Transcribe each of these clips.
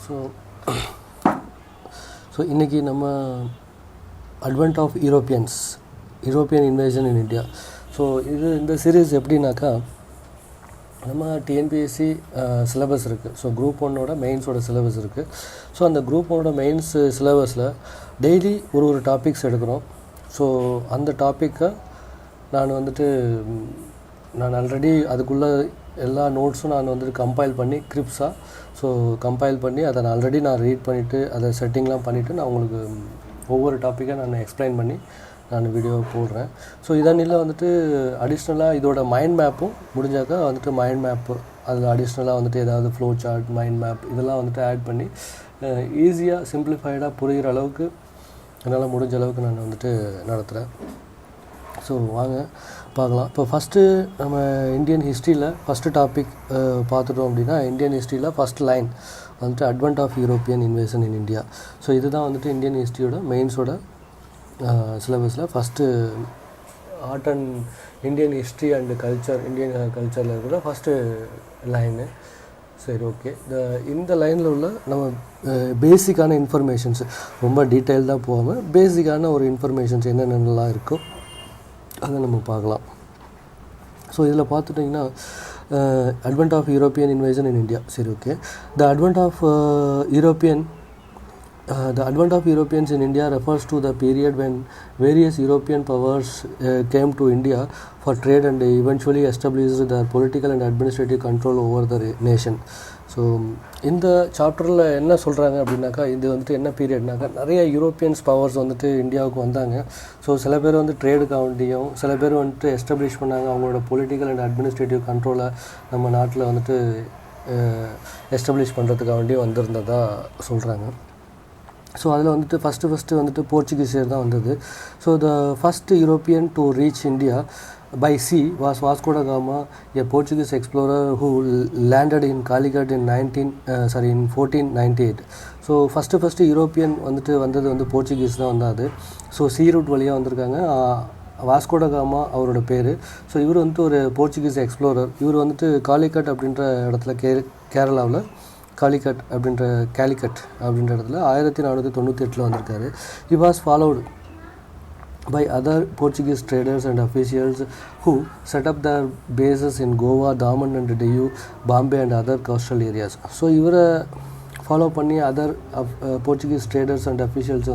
So இன்றைக்கி நம்ம advent of European invasion in India. So இந்த சீரீஸ் எப்படின்னாக்கா, நம்ம டிஎன்பிஎஸ்சி சிலபஸ் இருக்குது. ஸோ குரூப் 1ஓட மெயின்ஸோட சிலபஸ் இருக்குது. ஸோ அந்த குரூப் 1ஓட மெயின்ஸ் சிலபஸில் டெய்லி ஒரு டாபிக்ஸ் எடுக்கிறோம். ஸோ அந்த டாப்பிக்கை நான் ஆல்ரெடி அதுக்குள்ளே எல்லா நோட்ஸும் நான் கம்பைல் பண்ணி கிரிப்ஸாக கம்பைல் பண்ணி அதை நான் ரீட் பண்ணிவிட்டு அதை செட்டிங்லாம் பண்ணிவிட்டு நான் உங்களுக்கு ஒவ்வொரு டாப்பிக்காக நான் எக்ஸ்பிளைன் பண்ணி நான் வீடியோ போடுறேன். ஸோ இதனில் அடிஷ்னலாக இதோட மைண்ட் மேப்பும் முடிஞ்சாக்கா மைண்ட் மேப்பு அதில் அடிஷ்னலாக ஏதாவது ஃப்ளோ சார்ட், மைண்ட் மேப் இதெல்லாம் ஆட் பண்ணி ஈஸியாக சிம்பிளிஃபைடாக புரிகிற அளவுக்கு என்னால் முடிஞ்ச அளவுக்கு நான் நடத்துகிறேன். ஸோ வாங்க பார்க்கலாம். இப்போ ஃபஸ்ட்டு நம்ம இந்தியன் ஹிஸ்ட்ரியில் ஃபஸ்ட்டு டாபிக் பார்த்துட்டோம் அப்படின்னா, இந்தியன் ஹிஸ்ட்ரியில் first line advent of European invasion in India. So இதுதான் இந்தியன் ஹிஸ்ட்ரியோட மெயின்ஸோட சிலபஸில் first art and Indian history and culture, Indian கல்ச்சரில் இருக்கிற ஃபஸ்ட்டு லைனு. சரி, ஓகே. இந்த லைனில் உள்ள நம்ம பேசிக்கான இன்ஃபர்மேஷன்ஸ், ரொம்ப டீட்டெயில்டாக போகாமல் பேசிக்கான ஒரு இன்ஃபர்மேஷன்ஸ் என்னென்னலாம் இருக்கோ அதை நம்ம பார்க்கலாம். ஸோ இதில் பார்த்துட்டிங்கன்னா advent of European invasion in India. சரி, okay. The advent of Europeans in India refers to the period when various European powers came to India for trade and eventually established their political and administrative control over the nation. So இந்த சாப்டரில் என்ன சொல்கிறாங்க அப்படின்னாக்கா, இது என்ன பீரியட்னாக்கா, நிறைய Europeans powers இந்தியாவுக்கு வந்தாங்க. ஸோ சில பேர் ட்ரேடுக்காண்டியும், சில பேர் எஸ்டாப்ளிஷ் பண்ணாங்க அவங்களோட பொலிட்டிக்கல் அண்ட் அட்மினிஸ்ட்ரேட்டிவ் கண்ட்ரோலை நம்ம நாட்டில் எஸ்டாப்ளிஷ் பண்ணுறதுக்காண்டியும் வந்திருந்ததாக சொல்கிறாங்க. ஸோ அதில் ஃபஸ்ட்டு போர்ச்சுகீசியர் தான் வந்தது. So the first European to reach India by sea was Vasco da Gama, a Portuguese explorer who landed in Calicut in 1498. So first European வந்தது Portuguese தான் வந்தாது. So சீ root வழியாக வந்திருக்காங்க. வாஸ்கோ ட காமா அவரோட பேர். So இவர் ஒரு போர்ச்சுகீஸ் எக்ஸ்ப்ளோரர். இவர் காலிக்கட் அப்படின்ற இடத்துல கேரளாவில் காலிக்கட் அப்படின்ற இடத்துல 1498 வந்திருக்காரு. He was followed by other Portuguese traders and officials who set up their bases in Goa, Daman and Diu, Bombay and other coastal areas. So இவரை ஃபாலோ பண்ணி other Portuguese traders and officials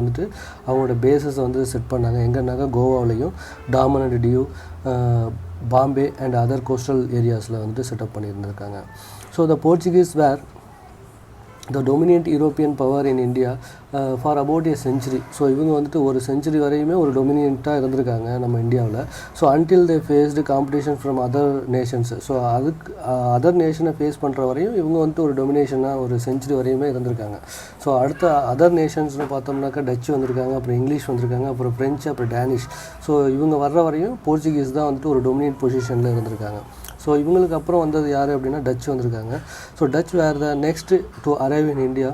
அவங்களோட bases set பண்ணாங்க. எங்கன்னாக்கா கோவாவிலையும், Daman and Diu, Bombay and other coastal ஏரியாஸில் setup பண்ணியிருந்திருக்காங்க. So the Portuguese were the dominant European power in India for about a century. So இவங்க ஒரு செஞ்சுரி வரையுமே ஒரு டொமினியண்ட்டாக இருந்திருக்காங்க நம்ம இந்தியாவில். So until they faced competition from other nations. So அதுக்கு அதர் நேஷனை ஃபேஸ் பண்ணுற வரையும் இவங்க ஒரு டொமினேஷனாக ஒரு செஞ்சுரி வரையுமே இருந்திருக்காங்க. ஸோ அடுத்த அதர் நேஷன்ஸ்னு பார்த்தோம்னாக்கா டச்சு வந்திருக்காங்க, அப்புறம் இங்கிலீஷ் வந்திருக்காங்க, அப்புறம் ஃப்ரெஞ்சு, அப்புறம் டேனிஷ். ஸோ இவங்க வர்ற வரையும் போர்ச்சுகீஸ் தான் ஒரு டொமினியன்ட் பொசிஷனில் இருந்திருக்காங்க. ஸோ இவங்களுக்கு அப்புறம் வந்தது யார் அப்படின்னா டச் வந்திருக்காங்க. So Dutch were the next to arrive in India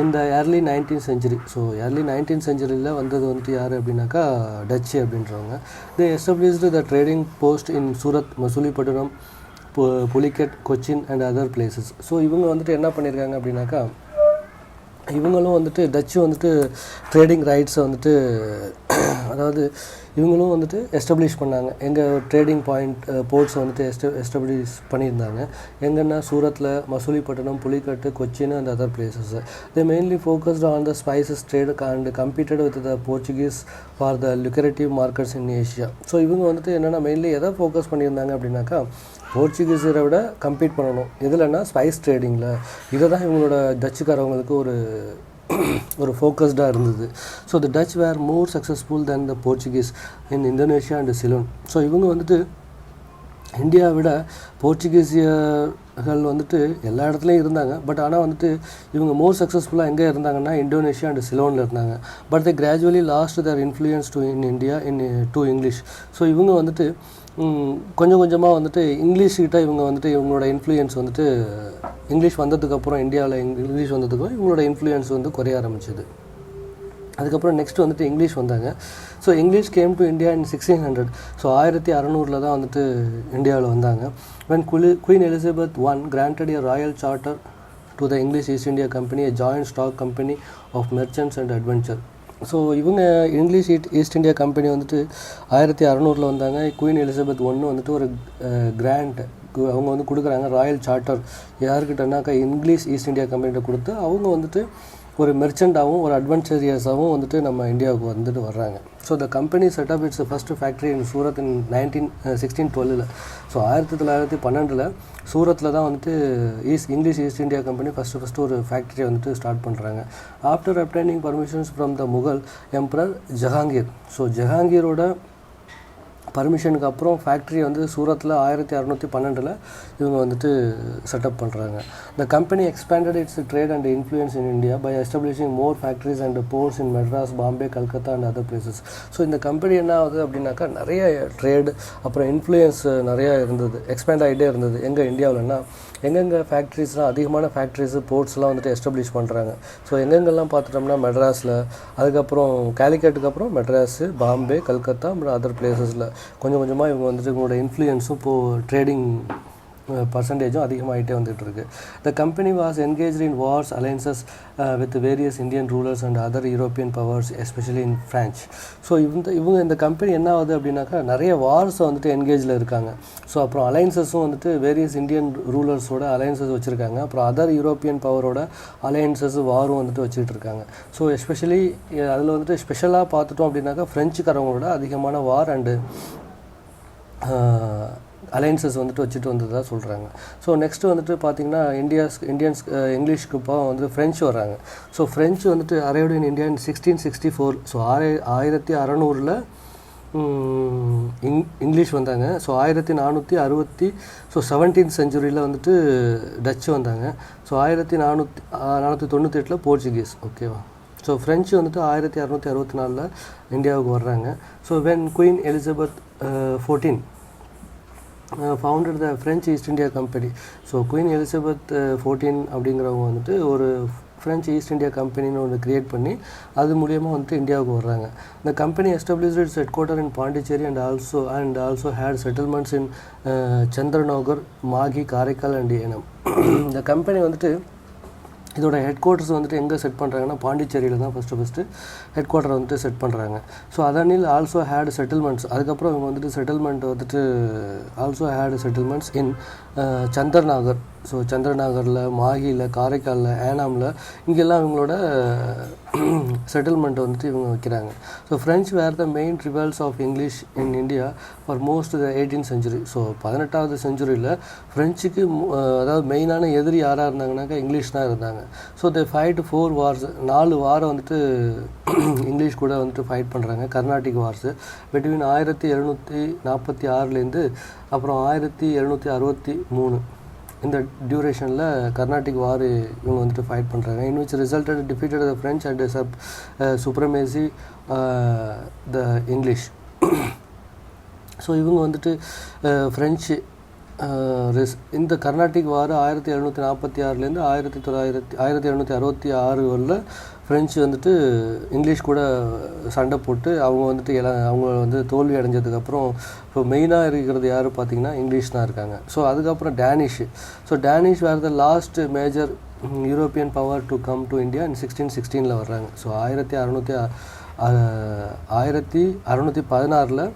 in the early 19th century. So early 19th centuryயில் வந்தது யார் அப்படின்னாக்கா டச்சு அப்படின்றவங்க. They established the trading post in Surat, Masulipatnam, Pulicat, Cochin and other places. So இவங்க என்ன பண்ணியிருக்காங்க அப்படின்னாக்கா, இவங்களும் டச்சு ட்ரேடிங் ரைட்ஸை அதாவது இவங்களும் எஸ்டாப்ளிஷ் பண்ணாங்க. எங்கள் ட்ரேடிங் போர்ட்ஸை எஸ்டாப்ளிஷ் பண்ணியிருந்தாங்க. எங்கன்னா சூரத்தில், Masulipatnam, Pulicat, Cochin and other places. They mainly focused on the spices trade and competed with the Portuguese for the lucrative markets in Asia. So இவங்க என்னென்னா மெயின்லி எதை ஃபோக்கஸ் பண்ணியிருந்தாங்க அப்படின்னாக்கா, போர்ச்சுகீஸரை விட கம்பீட் பண்ணணும். எதுலன்னா ஸ்பைஸ் ட்ரேடிங்கில். இதை தான் இவங்களோட டச்சுக்காரவங்களுக்கு ஒரு ஃபோக்கஸ்டாக இருந்தது. So the Dutch were more successful than the Portuguese in Indonesia and Ceylon. So இவங்க இந்தியாவை விட போர்ச்சுகீசியர்கள் எல்லா இடத்துலையும் இருந்தாங்க. பட் ஆனால் இவங்க மோர் சக்ஸஸ்ஃபுல்லாக எங்கே இருந்தாங்கன்னா இந்தோனேஷியா அண்ட் சிலோனில் இருந்தாங்க. But they gradually last there influence in India to English. So இவங்க கொஞ்சம் கொஞ்சமாக இங்கிலீஷ்கிட்ட இவங்க இவங்களோட இன்ஃப்ளூயன்ஸ் இங்கிலீஷ் வந்ததுக்கப்புறம், இந்தியாவில் இங்கிலீஷ் வந்ததுக்கப்புறம் இவங்களோட இன்ஃப்ளூயன்ஸ் குறைய ஆரம்பிச்சிது. அதுக்கப்புறம் நெக்ஸ்ட் இங்கிலீஷ் வந்தாங்க. So English came to India in 1600. So 1600 தான் இந்தியாவில் வந்தாங்க. when Queen Elizabeth I granted a royal charter to the English East India Company, a joint stock company of merchants and adventure. So இவங்க English East India company வந்துட்டு 1600 வந்தாங்க. Queen Elizabeth ஒன்று வந்துட்டு ஒரு grand அவங்க வந்து கொடுக்குறாங்க, ராயல் சார்ட்டர் யாருக்கிட்டனாக்கா இங்கிலீஷ் ஈஸ்ட் இந்தியா கம்பெனிகிட்ட கொடுத்து அவங்க வந்துட்டு ஒரு மெர்ச்சண்டாகவும் ஒரு அட்வென்ச்சரியஸாகவும் வந்துட்டு நம்ம இந்தியாவுக்கு வந்துட்டு வர்றாங்க. So the company setup its first factory in Surat in 1612. So 1912 சூரத்தில் தான் வந்துட்டு English East India company first ஒரு ஃபேக்ட்ரியை வந்துட்டு ஸ்டார்ட் பண்ணுறாங்க. After obtaining permissions from the Mughal emperor Jahangir. So ஜஹாங்கீரோட பர்மிஷனுக்கு அப்புறம் ஃபேக்ட்ரி வந்து சூரத்தில் 1612 இவங்க வந்துட்டு செட்டப் பண்ணுறாங்க. The company expanded its trade and influence in India by establishing more factories and ports in Madras, Bombay, Calcutta and other places. So இந்த கம்பெனி என்ன ஆகுது அப்படின்னாக்கா நிறைய ட்ரேடு அப்புறம் இன்ஃப்ளூயன்ஸ் நிறையா இருந்தது, எக்ஸ்பேண்ட் ஆகிட்டே இருந்தது. எங்கள் இந்தியாவில்னா எங்கெங்கே ஃபேக்ட்ரிஸ்லாம் அதிகமான ஃபேக்ட்ரிஸு போர்ட்ஸ்லாம் வந்துட்டு எஸ்டாப்ளிஷ் பண்ணுறாங்க. ஸோ எங்கெங்கெல்லாம் பார்த்துட்டோம்னா மெட்ராஸில், அதுக்கப்புறம் கேலிக்கட்டுக்கு அப்புறம் மெட்ராஸு, பாம்பே, கல்கத்தா அப்புறம் அதர் பிளேசஸில் கொஞ்சம் கொஞ்சமாக இவங்க வந்துட்டு இவங்களோட இன்ஃப்ளூயன்ஸும் இப்போது ட்ரேடிங் பர்சன்டேஜும் அதிகமாகிட்டே வந்துட்டுருக்கு. The company was engaged in wars alliances with various Indian rulers and other European powers especially in French. So இவங்க இந்த கம்பெனி என்ன ஆகுது அப்படின்னாக்கா நிறைய வார்ஸை வந்துட்டு என்கேஜில் இருக்காங்க. ஸோ அப்புறம் அலைன்சஸும் வந்துட்டு வேரியஸ் இந்தியன் ரூலர்ஸோட அலைன்சஸ் வச்சுருக்காங்க. அப்புறம் அதர் யூரோப்பியன் பவரோட அலைன்சஸ் வாரும் வந்துட்டு வச்சுக்கிட்டு இருக்காங்க. ஸோ எஸ்பெஷலி அதில் வந்துட்டு ஸ்பெஷலாக பார்த்துட்டோம் அப்படின்னாக்கா ஃப்ரெஞ்சுக்காரவங்களோட அதிகமான வார் அண்டு அலைன்சஸ் வந்துட்டு வச்சுட்டு வந்ததாக சொல்கிறாங்க. ஸோ நெக்ஸ்ட்டு வந்துட்டு பார்த்திங்கன்னா இங்கிலீஷ்க்கு இப்போ வந்துட்டு ஃப்ரெஞ்சு வர்றாங்க. ஸோ ஃப்ரெஞ்சு வந்துட்டு அரைவ்டு இன் இந்தியா இன் 1664. ஸோ 1600 இங்கிலீஷ் வந்தாங்க. ஸோ 1460 ஸோ 17th செஞ்சுரியில் வந்துட்டு டச்சு வந்தாங்க. So 1498 Portuguese. ஓகேவா. ஸோ ஃப்ரெஞ்சு வந்துட்டு 1664 இந்தியாவுக்கு வர்றாங்க. So when queen Elizabeth 14 founded the French East India Company. So queen Elizabeth 14 அப்படிங்கிறவங்க வந்துட்டு ஒரு ஃப்ரெஞ்ச் ஈஸ்ட் இந்தியா கம்பெனின்னு ஒன்று க்ரியேட் பண்ணி அது மூலியமாக வந்துட்டு இந்தியாவுக்கு வர்றாங்க. இந்த company established its head quarter in Pondicherry and also had settlements in Chandernagore, Mahe, Karaikal and Yanam. இந்த கம்பெனி வந்துட்டு இதோட ஹெட் குவார்ட்டர்ஸ் வந்துட்டு எங்கே செட் பண்ணுறாங்கன்னா பாண்டிச்சேரியில் தான் ஃபஸ்ட்டு ஹெட் குவார்ட்டர் வந்துட்டு செட் பண்ணுறாங்க. ஸோ அதனில் ஆல்சோ ஹேட் செட்டில்மெண்ட்ஸ், அதுக்கப்புறம் இவங்க வந்துட்டு செட்டில்மெண்ட் வந்துட்டு also had settlements in Chandernagore. So சந்திரநகரில், மாகியில், காரைக்காலில், ஏனாமில் இங்கெல்லாம் இவங்களோட செட்டில்மெண்ட் வந்துட்டு இவங்க வைக்கிறாங்க. So French were the main rivals of English in India for most the 18th century. ஸோ 18th செஞ்சுரியில் ஃப்ரெஞ்சுக்கு அதாவது மெயினான எதிரி யாராக இருந்தாங்கன்னாக்கா இங்கிலீஷ் தான் இருந்தாங்க. ஸோ தே ஃபைட் 4 wars, 4 வாரம் வந்துட்டு இங்கிலீஷ் கூட வந்துட்டு ஃபைட் பண்ணுறாங்க. கர்நாடிக் வார்ஸு பிட்வீன் 1746 அப்புறம் 1763 இந்த டியூரேஷனில் கர்நாடிக் வார் இவங்க வந்துட்டு ஃபைட் பண்ணுறாங்க. In which resulted defeated the French and supremacy the English. So இவங்க வந்துட்டு ஃப்ரெஞ்சு இந்த கர்நாடிக் வார் 1746 1766 வரல ஃப்ரெஞ்சு வந்துட்டு இங்கிலீஷ் கூட சண்டை போட்டு அவங்க வந்துட்டு அவங்க வந்து தோல்வி அடைஞ்சதுக்கப்புறம் இப்போ மெயினாக இருக்கிறது யார் பார்த்திங்கன்னா இங்கிலீஷ் தான் இருக்காங்க. ஸோ அதுக்கப்புறம் Danish. So Danish were the last major European power to come to India in 1616 வர்றாங்க. ஸோ 1616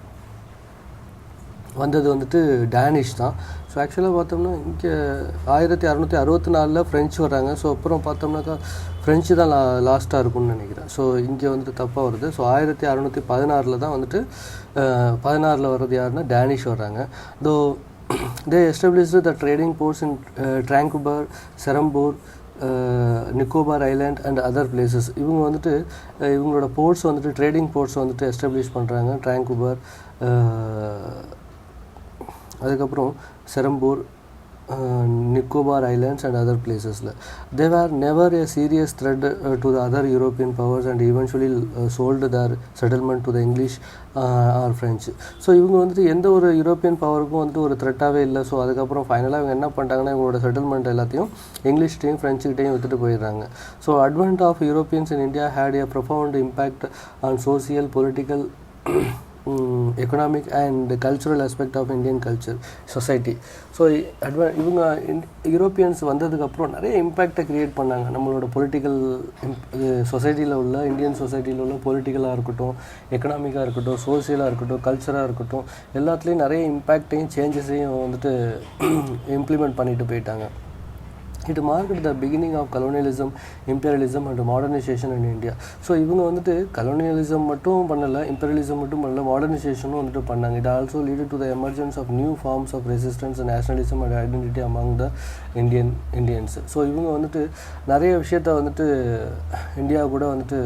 வந்தது வந்துட்டு டேனிஷ் தான். ஸோ ஆக்சுவலாக பார்த்தோம்னா இங்கே 1664 ஃப்ரெஞ்சு வர்றாங்க. ஸோ அப்புறம் பார்த்தோம்னாக்கா ஃப்ரெஞ்சு தான் லாஸ்ட்டாக இருக்கும்னு நினைக்கிறேன். ஸோ இங்கே வந்துட்டு தப்பாக வருது. ஸோ 1616 தான் வந்துட்டு 16 வர்றது யாருன்னா டேனிஷ் வர்றாங்க. Though they established the trading ports in Tranquebar, Serampore, Nicobar island and other places. இவங்க வந்துட்டு இவங்களோட போர்ட்ஸ் வந்துட்டு ட்ரேடிங் போர்ட்ஸ் வந்துட்டு எஸ்டாப்ளிஷ் பண்ணுறாங்க. ட்ராங்குபர், அதுக்கப்புறம் Serampore, Nicobar islands and other பிளேசஸில். They are never a serious threat to the other European powers and eventually sold their settlement to the English or French. So இவங்க வந்துட்டு எந்த ஒரு யூரோப்பியன் பவருக்கும் வந்துட்டு ஒரு த்ரெட்டாகவே இல்லை. ஸோ அதுக்கப்புறம் ஃபைனலாக இவங்க என்ன பண்ணிட்டாங்கன்னா இவங்களோட செட்டில்மெண்ட் எல்லாத்தையும் இங்கிலீஷ்கிட்டையும் ஃப்ரெஞ்சுக்கிட்டையும் விட்டுட்டு போயிடுறாங்க. So advent of Europeans in India had a profound impact on social, political economic and cultural aspect of Indian culture society. So இவங்க யூரோப்பியன்ஸ் வந்ததுக்கப்புறம் நிறைய இம்பேக்டை க்ரியேட் பண்ணாங்க நம்மளோட பொலிட்டிக்கல் சொசைட்டியில் உள்ள இந்தியன் சொசைட்டியில் உள்ள பொலிட்டிக்கலாக இருக்கட்டும், எக்கனாமிக்காக இருக்கட்டும், சோசியலாக இருக்கட்டும், கல்ச்சராக இருக்கட்டும், எல்லாத்துலேயும் நிறைய இம்பேக்டையும் சேஞ்சஸையும் வந்துட்டு இம்ப்ளிமெண்ட் பண்ணிட்டு போயிட்டாங்க. It marked the beginning of colonialism, imperialism and modernization in India. So இவங்க வந்துட்டு கலோனியலிசம் மட்டும் பண்ணலை, இம்பீரியலிசம் மட்டும் பண்ணல, மாடர்னைசேஷனும் வந்துட்டு பண்ணாங்க. It also led to the emergence of new forms of resistance, nationalism and identity among the Indians. So இவங்க வந்துட்டு நிறைய விஷயத்த வந்துட்டு இந்தியா கூட வந்துட்டு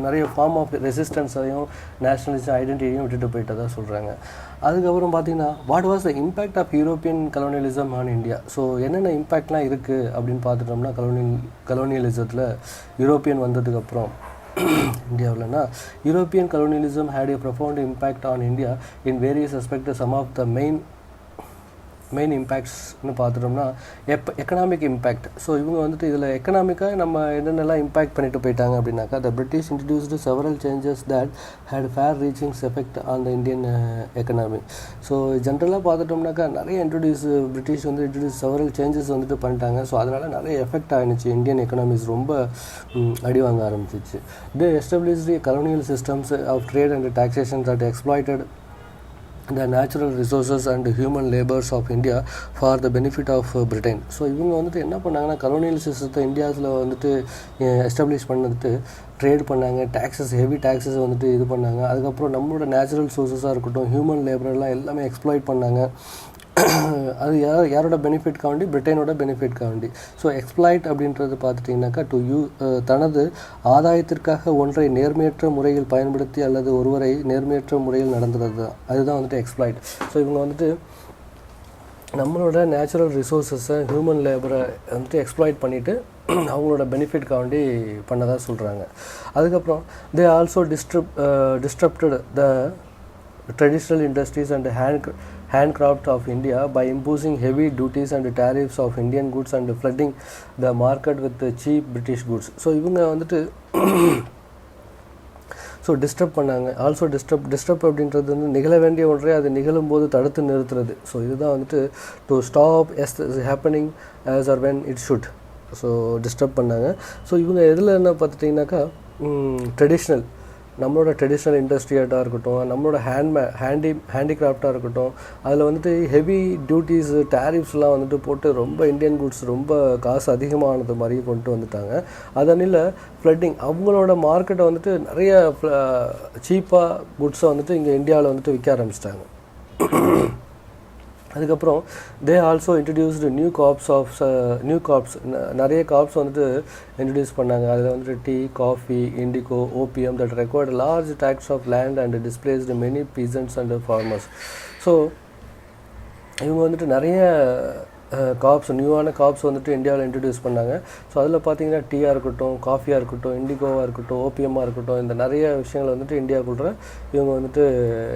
நிறைய ஃபார்ம் ஆஃப் ரெசிஸ்டன்ஸையும் நேஷ்னலிசம் ஐடென்டிட்டியும் விட்டுட்டு போயிட்டதா சொல்கிறாங்க. அதுக்கப்புறம் பார்த்திங்கன்னா what was the impact of European colonialism on India. So என்னென்ன இம்பேக்ட்லாம் இருக்குது அப்படின்னு பார்த்துட்டோம்னா கலோனியலிசத்தில் யூரோப்பியன் வந்ததுக்கப்புறம் இந்தியாவில்னா European colonialism had a profound impact on India in various aspect. Some of the main இம்பேக்ட்ஸ்னு பார்த்துட்டோம்னா எக்கனாமிக் இம்பேக்ட். ஸோ இவங்க வந்துட்டு இதில் எக்கனாமிக்காக நம்ம என்னென்னலாம் இம்பேக்ட் பண்ணிட்டு போயிட்டாங்க அப்படின்னாக்கா, the British introduced several changes that had far reachings effect on the Indian economy. So ஜென்ரலாக பார்த்துட்டோம்னாக்கா நிறைய பிரிட்டிஷ் வந்து இன்ட்ரடியூஸ் செவரல் சேஞ்சஸ் வந்துட்டு பண்ணிட்டாங்க. ஸோ அதனால் நிறைய எஃபெக்ட் ஆகிடுச்சு, இந்தியன் எக்கனாமிஸ் ரொம்ப அடி வாங்க ஆரம்பிச்சிச்சு. They established colonial systems of trade and taxation that exploited the natural resources and human labors of India for the benefit of Britain. So இவங்க வந்துட்டு என்ன பண்ணாங்கன்னா கலோனியல் சிஸ்டத்தை இந்தியாவில் வந்துட்டு எஸ்டாப்ளிஷ் பண்ணதுட்டு ட்ரேட் பண்ணாங்க, ஹெவி டேக்ஸஸ் வந்துட்டு இது பண்ணாங்க. அதுக்கப்புறம் நம்மளோட நேச்சுரல் சோர்ஸஸாக இருக்கட்டும், ஹியூமன் லேபரெல்லாம் எல்லாமே எக்ஸ்ப்ளாய்ட் பண்ணாங்க. அது யாரோட பெனிஃபிட்காண்டி, பிரிட்டனோட பெனிஃபிட்காண்டி. ஸோ எக்ஸ்ப்ளாய்ட் அப்படின்றது பார்த்துட்டிங்கனாக்கா தனது ஆதாயத்திற்காக ஒன்றை நேர்மையற்ற முறையில் பயன்படுத்தி அல்லது ஒருவரை நேர்மையற்ற முறையில் நடந்துறது தான், அதுதான் வந்துட்டு எக்ஸ்ப்ளாய்ட். ஸோ இவங்க வந்துட்டு நம்மளோட நேச்சுரல் ரிசோர்ஸஸை, ஹியூமன் லேபரை வந்துட்டு எக்ஸ்ப்ளாய்ட் பண்ணிவிட்டு அவங்களோட பெனிஃபிட்காண்டி பண்ணதாக சொல்கிறாங்க. அதுக்கப்புறம் they also டிஸ்ட்ரப்டட் the traditional industries and handcraft of India by imposing heavy duties and tariffs of Indian goods and flooding the market with cheap British goods. So இவங்க வந்துட்டு டிஸ்டர்ப் பண்ணாங்க. Also disturb அப்படின்றது வந்து நிகழ வேண்டிய ஒன்றே அது நிகழும்போது தடுத்து நிறுத்துறது. ஸோ இதுதான் வந்துட்டு to stop happening as or when it should. So disturb பண்ணாங்க. ஸோ இவங்க எதில் என்ன பார்த்துட்டிங்கனாக்கா நம்மளோட ட்ரெடிஷ்னல் இண்டஸ்ட்ரியாட்டாக இருக்கட்டும், நம்மளோட ஹேண்டிகிராஃப்டாக இருக்கட்டும், அதில் வந்துட்டு ஹெவி டியூட்டிஸ், டேரிஃப்ஸ்லாம் வந்துட்டு போட்டு ரொம்ப இந்தியன் குட்ஸ் ரொம்ப காசு அதிகமானது மாதிரி கொண்டு வந்துட்டாங்க. அதனில் ஃப்ளட்டிங் அவங்களோட மார்க்கெட்டை வந்துட்டு நிறைய சீப்பாக குட்ஸை வந்துட்டு இங்கே இந்தியாவில் வந்துட்டு விற்க ஆரம்பிச்சிட்டாங்க. அதுக்கப்புறம் they also introduced new crops நிறைய காப்ஸ் வந்துட்டு இன்ட்ரடியூஸ் பண்ணாங்க. அதில் வந்துட்டு tea, coffee, indigo, opium that required large tax of land and displaced many peasants and farmers. So இவங்க வந்துட்டு நிறைய நியூவான காப்ஸ் வந்துட்டு இந்தியாவில் இன்ட்ரடியூஸ் பண்ணாங்க. ஸோ அதில் பார்த்தீங்கன்னா டீயாக இருக்கட்டும், காஃபியாக இருக்கட்டும், இண்டிகோவாக இருக்கட்டும், ஓபியமாக இருக்கட்டும், இந்த நிறைய விஷயங்களை வந்துட்டு இந்தியாவுக்குள்ள இவங்க வந்துட்டு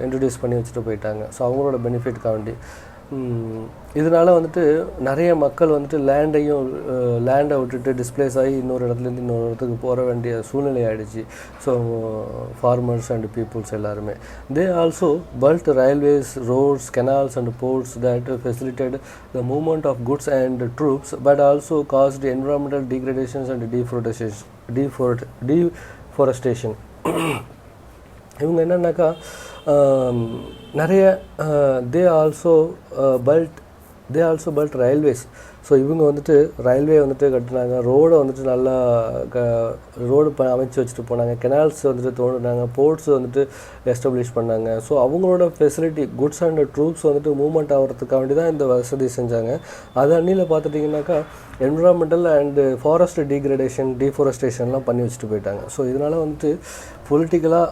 இன்ட்ரடியூஸ் பண்ணி வச்சுட்டு போயிட்டாங்க. ஸோ அவங்களோட பெனிஃபிட்காண்டி இதனால் வந்துட்டு நிறைய மக்கள் வந்துட்டு லேண்டை விட்டுட்டு டிஸ்பிளேஸ் ஆகி இன்னொரு இடத்துலேருந்து இன்னொரு இடத்துக்கு போக வேண்டிய சூழ்நிலை ஆகிடுச்சு. ஸோ ஃபார்மர்ஸ் அண்ட் பீப்புள்ஸ் எல்லாருமே they also built railways, roads, canals and ports that facilitated the movement of goods and troops, but also caused environmental degradations and deforestation. இவங்க என்னன்னாக்கா நிறைய they also built railways. So இவங்க வந்துட்டு railway வந்துட்டு கட்டினாங்க, ரோடை வந்துட்டு நல்லா ரோடு அமைச்சு வச்சுட்டு போனாங்க, கெனால்ஸ் வந்துட்டு தோண்டினாங்க, போர்ட்ஸ் வந்துட்டு எஸ்டாப்ளிஷ் பண்ணாங்க. ஸோ அவங்களோட ஃபெசிலிட்டி, குட்ஸ் அண்ட் ட்ரூப்ஸ் வந்துட்டு மூவ்மெண்ட் ஆகிறதுக்காண்டி தான் இந்த வசதி செஞ்சாங்க. அது அன்னியில் பார்த்துட்டிங்கனாக்கா என்விரான்மெண்டல் அண்டு ஃபாரஸ்ட் டீஃபாரஸ்டேஷன்லாம் பண்ணி வச்சுட்டு போயிட்டாங்க. ஸோ இதனால் வந்துட்டு பொலிட்டிக்கலாக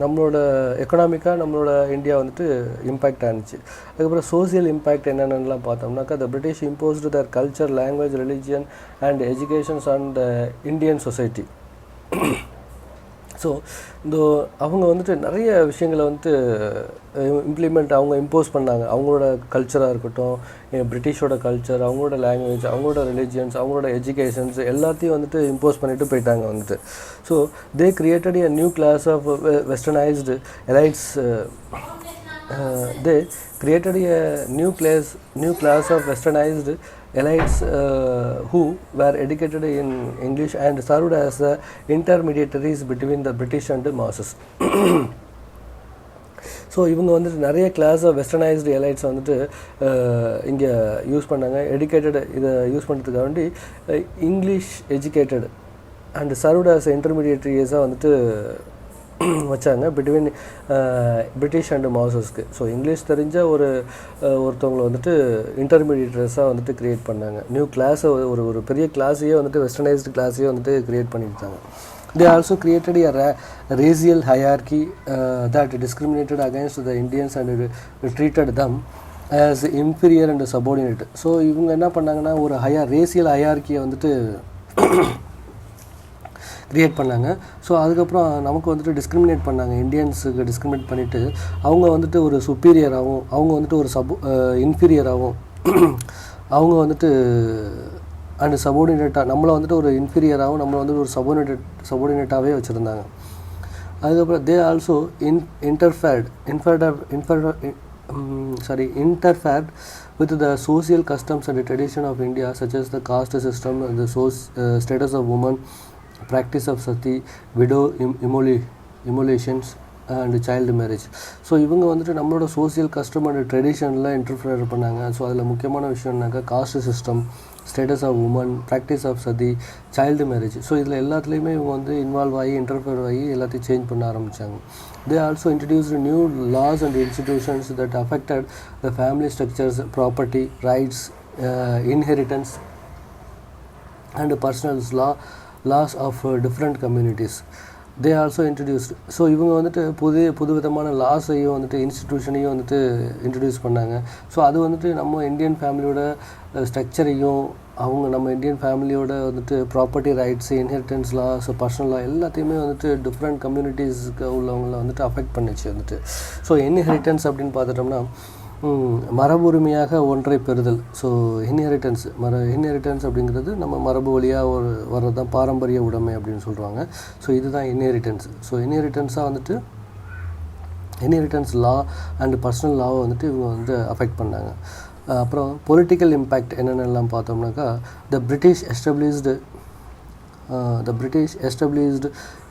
நம்மளோட எக்கனாமிக்காக நம்மளோட இந்தியா வந்துட்டு இம்பேக்ட் ஆனிச்சு. அதுக்கப்புறம் சோசியல் இம்பேக்ட் என்னென்னலாம் பார்த்தோம்னாக்கா the British imposed their culture, language, religion and educations on the Indian society. So இந்த அவங்க வந்துட்டு நிறைய விஷயங்களை வந்துட்டு அவங்க இம்போஸ் பண்ணாங்க. அவங்களோட கல்ச்சராக இருக்கட்டும், பிரிட்டிஷோட கல்ச்சர், அவங்களோட லாங்குவேஜ், அவங்களோட ரிலீஜியன்ஸ், அவங்களோட எஜுகேஷன்ஸ் எல்லாத்தையும் வந்துட்டு இம்போஸ் பண்ணிட்டு போயிட்டாங்க வந்துட்டு. So they created a new class of westernised elites. They created a new class of westernized elites who were educated in English and served as the intermediaries between the British and the masses. So இவங்க வந்துட்டு நிறைய class of westernised elites வந்துட்டு இங்கே use பண்ணாங்க. இதை use பண்ணுறதுக்காக வேண்டி English educated and served as இன்டர்மீடியேட்ரிஸாக வந்துட்டு வச்சாங்க பிட்வீன் பிரிட்டிஷ் அண்டு மாசஸ்க்கு. ஸோ இங்கிலீஷ் தெரிஞ்ச ஒருத்தவங்களை வந்துட்டு இன்டர்மீடியேட்டர்ஸாக வந்துட்டு க்ரியேட் பண்ணாங்க. நியூ கிளாஸை ஒரு பெரிய கிளாஸையே வந்துட்டு வெஸ்டர்னைஸ்டு கிளாஸையே வந்துட்டு க்ரியேட் பண்ணியிருந்தாங்க. They also created a racial hierarchy that discriminated against the Indians and treated them as inferior and subordinate. So இவங்க என்ன பண்ணாங்கன்னா ஒரு ரேசியல் ஹையார்கியை வந்துட்டு க்ரியேட் பண்ணாங்க. ஸோ அதுக்கப்புறம் நமக்கு வந்துட்டு டிஸ்கிரிமினேட் பண்ணாங்க. இந்தியன்ஸுக்கு டிஸ்கிரிமினேட் பண்ணிவிட்டு அவங்க வந்துட்டு ஒரு சுப்பீரியராகவும், அவங்க வந்துட்டு ஒரு இன்ஃபீரியராகவும், அவங்க வந்துட்டு அண்ட் சபோர்டினேட்டாக நம்மளை வந்துட்டு ஒரு இன்ஃபீரியராகவும் நம்மளை வந்துட்டு ஒரு சபோர்டினேட்டாகவே வச்சுருந்தாங்க. அதுக்கப்புறம் they also interfered with the social customs and tradition of India, such as the caste system and the status of women, practice of sati, widow immolations and child marriage. So இவங்க வந்துட்டு நம்மளோட சோசியல் கஸ்டம் அண்ட் ட்ரெடிஷனில் interfere பண்ணாங்க. ஸோ அதில் முக்கியமான விஷயம்னாக்கா caste system, status of women, practice of sati, child marriage. So இதில் எல்லாத்துலேயுமே இவங்க வந்து இன்வால்வ் ஆகி இன்டர்ஃபியர் ஆகி எல்லாத்தையும் சேஞ்ச் பண்ண ஆரம்பித்தாங்க. They also introduced new laws and institutions that affected the family structures, property, rights, inheritance and personal laws of different communities. They also introduced. So இவங்க வந்துட்டு புது விதமான லாஸையும் வந்துட்டு இன்ஸ்டிடியூஷனையும் வந்துட்டு இன்ட்ரடியூஸ் பண்ணாங்க. ஸோ அது வந்துட்டு நம்ம இந்தியன் ஃபேமிலியோட ஸ்ட்ரக்சரையும் நம்ம இந்தியன் ஃபேமிலியோட வந்துட்டு property rights, inheritance laws, personal law எல்லாத்தையுமே வந்துட்டு டிஃப்ரெண்ட் கம்யூனிட்டிஸ்க்கு உள்ளவங்களை வந்துட்டு அஃபெக்ட் பண்ணிச்சு வந்துட்டு. ஸோ இன்ஹெரிட்டன்ஸ் அப்படின்னு பார்த்துட்டோம்னா மரபுரிமையாக ஒன்றை பெறுதல். ஸோ இன்ஹெரிட்டன்ஸ் அப்படிங்கிறது நம்ம மரபு வழியாக வர்றது தான் பாரம்பரிய உடைமை அப்படின்னு சொல்கிறாங்க. ஸோ இதுதான் inheritance. So inheritance law and personal லாவை வந்துட்டு இவங்க வந்து அஃபெக்ட் பண்ணாங்க. அப்புறம் பொலிட்டிக்கல் இம்பேக்ட் என்னென்னலாம் பார்த்தோம்னாக்கா the British established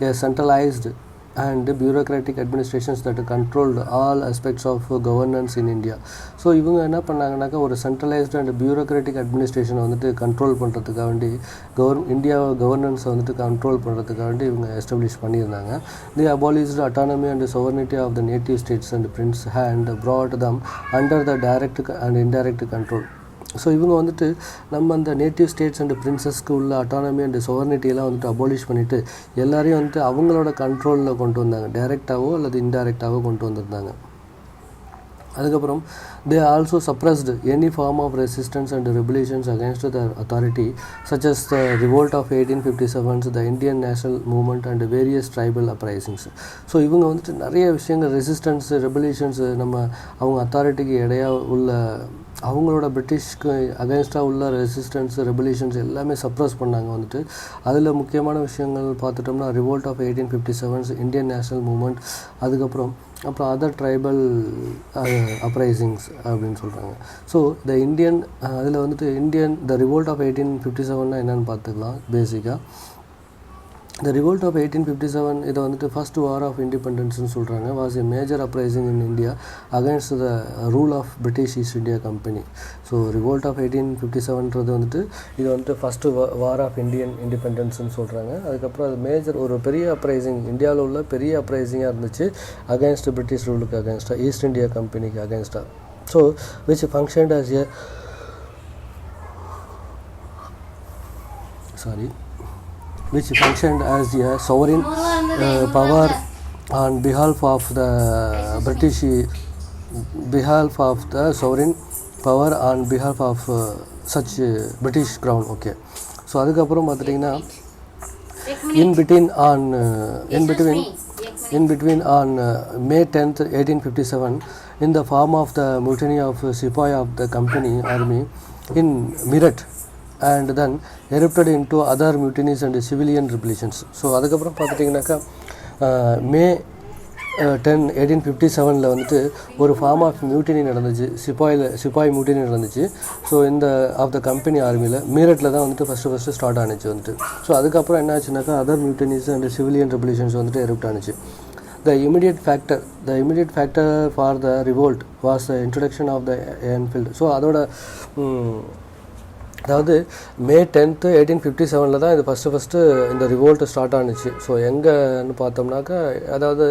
a centralized and bureaucratic administrations that controlled all aspects of governance in India. So இவங்க என்ன பண்ணாங்கன்னாக்கா ஒரு சென்ட்ரலைஸ்டு அண்ட் பியூரோக்ராட்டிக் அட்மினிஸ்ட்ரேஷனை வந்துட்டு கண்ட்ரோல் பண்ணுறதுக்காக வேண்டி இந்தியா கவர்னன்ஸை வந்துட்டு கண்ட்ரோல் பண்ணுறதுக்காக வேண்டி இவங்க எஸ்டாப்ளிஷ் பண்ணியிருந்தாங்க. They abolished autonomy and sovereignty of the native states and prince and brought them under the direct and indirect control. So இவங்க வந்துட்டு நம்ம அந்த நேட்டிவ் ஸ்டேட்ஸ் அண்ட் பிரின்சஸ்க்கு உள்ள அட்டானமி அண்ட் சோவர்னிட்டியெல்லாம் வந்துட்டு அபாலிஷ் பண்ணிவிட்டு எல்லாரையும் வந்துட்டு அவங்களோட கண்ட்ரோலில் கொண்டு வந்தாங்க. டைரெக்டாகவோ அல்லது இன்டைரக்டாகவோ கொண்டு வந்திருந்தாங்க. அதுக்கப்புறம் they also suppressed any form of resistance and rebellions against the authority, such as the revolt of 1857, the Indian national movement and various tribal uprisings. So இவங்க வந்துட்டு நிறைய விஷயங்கள் ரெசிஸ்டன்ஸ், ரெபல்யூஷன்ஸ், அவங்க அத்தாரிட்டிக்கு இடையாக உள்ள அவங்களோட பிரிட்டிஷ்க்கு அகேன்ஸ்டாக உள்ள ரெசிஸ்டன்ஸ், ரெபல்யூஷன்ஸ் எல்லாமே சப்ரஸ் பண்ணாங்க வந்துட்டு. அதில் முக்கியமான விஷயங்கள் பார்த்துட்டோம்னா revolt of 1857, Indian national movement, அதுக்கப்புறம் அதர் ட்ரைபல் அப்ரைசிங்ஸ் அப்படின்னு சொல்கிறாங்க. ஸோ அதில் வந்துட்டு த ரிவோல்ட் ஆஃப் 1857 என்னென்னு பார்த்துக்கலாம். பேசிக்காக The revolt of 1857 இதை வந்துட்டு ஃபர்ஸ்ட் வார் ஆஃப் இண்டிபெண்டன்ஸ்னு சொல்கிறாங்க. Was a major uprising in India against the rule of British east India company. So revolt of 1857 வந்துட்டு இது வந்துட்டு ஃபஸ்ட்டு வார் ஆஃப் இந்தியன் இண்டிபெண்டன்ஸ்னு சொல்கிறாங்க. அதுக்கப்புறம் அது ஒரு பெரிய அப்ரைசிங், இந்தியாவில் உள்ள பெரிய அப்ரைசிங்காக இருந்துச்சு அகேன்ஸ்ட் பிரிட்டிஷ் ரூலுக்கு அகேன்ஸ்டாக, ஈஸ்ட் இந்தியா கம்பெனிக்கு அகேன்ஸ்டாக. So which functioned as which functioned as a sovereign power on behalf of the sovereign power on behalf of such British crown. Okay. So அதுக்கப்புறம் பார்த்துட்டிங்கன்னா in between on on May 10th 1857 in the form of the mutiny of Sepoy of the company army in Meerut and then erupted into other mutinies and civilian rebellions. So அதுக்கப்புறம் பார்த்துட்டிங்கனாக்கா மே 10 1857 வந்துட்டு ஒரு form of mutiny நடந்துச்சு, சிப்பாய் mutiny நடந்துச்சு. So இந்த of the company ஆர்மியில் மீரட்டில் தான் வந்துட்டு ஃபஸ்ட்டு ஸ்டார்ட் ஆனிச்சு வந்துட்டு. ஸோ அதுக்கப்புறம் என்ன ஆச்சுனாக்கா அதர் மியூட்டினிஸ் அண்ட் சிவிலியன் ரெவல்யூஷன்ஸ் வந்துட்டு எரப்ட் ஆனிச்சு. The immediate factor for the revolt was the introduction of the Enfield. So அதோட அதாவது மே 10th 1857 தான் இது ஃபஸ்ட்டு இந்த ரிவோல்ட்டு ஸ்டார்ட் ஆனிச்சு. ஸோ எங்கேன்னு பார்த்தோம்னாக்கா அதாவது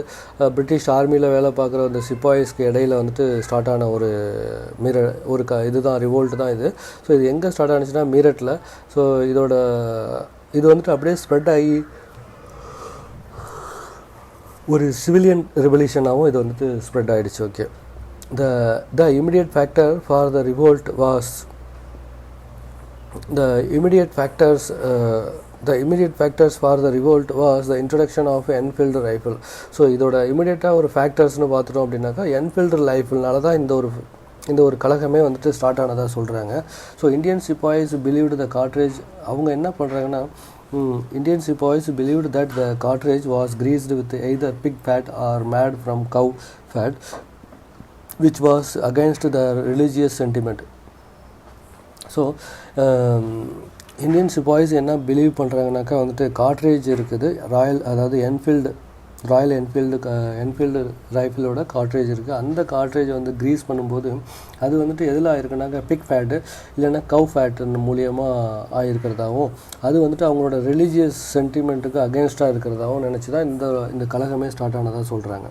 பிரிட்டிஷ் ஆர்மியில் வேலை பார்க்குற அந்த சிப்பாய்ஸ்க்கு இடையில் வந்துட்டு ஸ்டார்ட் ஆன ஒரு இதுதான் ரிவோல்ட் தான் இது. ஸோ இது எங்கே ஸ்டார்ட் ஆனிச்சுன்னா மீரட்டில். ஸோ இது வந்துட்டு அப்படியே ஸ்ப்ரெட் ஆகி ஒரு சிவிலியன் ரெவல்யூஷனாகவும் இது வந்துட்டு ஸ்ப்ரெட் ஆகிடுச்சு. Okay, the immediate factor for the revolt was the immediate factors for the revolt was the introduction of Enfield rifle. So இதோட இமிடியேட்டாக ஒரு ஃபேக்டர்ஸ்னு பார்த்துட்டோம் அப்படின்னாக்கா என்ஃபீல்டு ரைஃபிள்னால தான் இந்த ஒரு கழகமே வந்துட்டு ஸ்டார்ட் ஆனதாக சொல்கிறாங்க. ஸோ இந்தியன் சிப்பாய்ஸ் பிலீவ்டு த கார்ட்ரேஜ். அவங்க என்ன பண்ணுறாங்கன்னா Indian sepoys believed that the cartridge was greased with either pig fat or made from cow fat, which was against the religious sentiment. So Indian sepoys என்ன believe பண்ணுறாங்கனாக்கா வந்துட்டு கார்ட்ரேஜ் இருக்குது, Royal Enfield ரைஃபிளோட கார்ட்ரேஜ் இருக்குது. அந்த கார்ட்ரேஜ் வந்து grease பண்ணும்போது அது வந்துட்டு எதில் ஆயிருக்குனாக்கா பிக் ஃபேட்டு இல்லைன்னா கவ் ஃபேட்டு மூலியமாக ஆகிருக்கிறதாகவும் அது வந்துட்டு அவங்களோட ரிலீஜியஸ் சென்டிமெண்ட்டுக்கு அகேன்ஸ்டாக இருக்கிறதாகவும் நினச்சி தான் இந்த கழகமே ஸ்டார்ட் ஆனதாக சொல்கிறாங்க.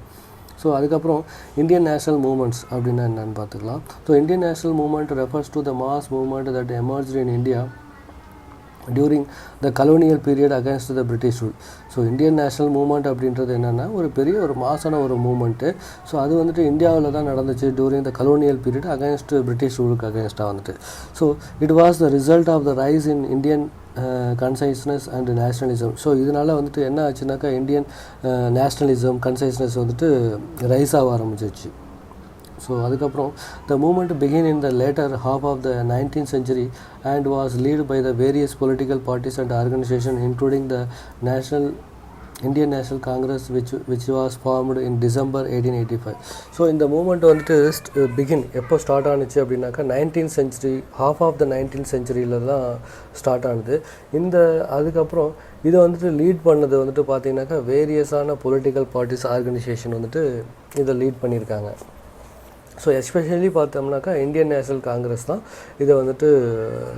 ஸோ அதுக்கப்புறம் இந்தியன் நேஷனல் மூமெண்ட்ஸ் அப்படின்னா என்னென்னு பார்த்துக்கலாம். So Indian national movement refers to the mass movement that emerged in India during the colonial period against the British rule. So Indian national movement அப்படின்றது என்னென்னா ஒரு மாசான ஒரு மூமெண்ட்டு. ஸோ அது வந்துட்டு இந்தியாவில் தான் நடந்துச்சு during the colonial period against British ரூலுக்கு அகேன்ஸ்டாக வந்துட்டு. So it was the result of the rise in Indian consciousness and nationalism. So இதனால் வந்துட்டு என்ன ஆச்சுனாக்கா இந்தியன் நேஷ்னலிசம் கன்சைஸ்னஸ் வந்துட்டு ரைஸ் ஆக ஆரம்பிச்சிச்சு. ஸோ அதுக்கப்புறம் the movement begin in the later half of the 19th century and was led by the various political parties and organizations including the Indian National Congress which was formed in December 1885. So இந்த movement வந்துட்டு எப்போ start ஆனிச்சு அப்படின்னாக்கா 19th century, half of the 19th century தான் start ஆனது. அதுக்கப்புறம் இதை வந்துட்டு லீட் பண்ணது வந்துட்டு பார்த்திங்கனாக்கா வேரியஸான பொலிட்டிக்கல் பார்ட்டிஸ் ஆர்கனைசேஷன் வந்துட்டு இதை லீட் பண்ணியிருக்காங்க. ஸோ எஸ்பெஷலி பார்த்தோம்னாக்கா இந்தியன் நேஷனல் காங்கிரஸ் தான் இதை வந்துட்டு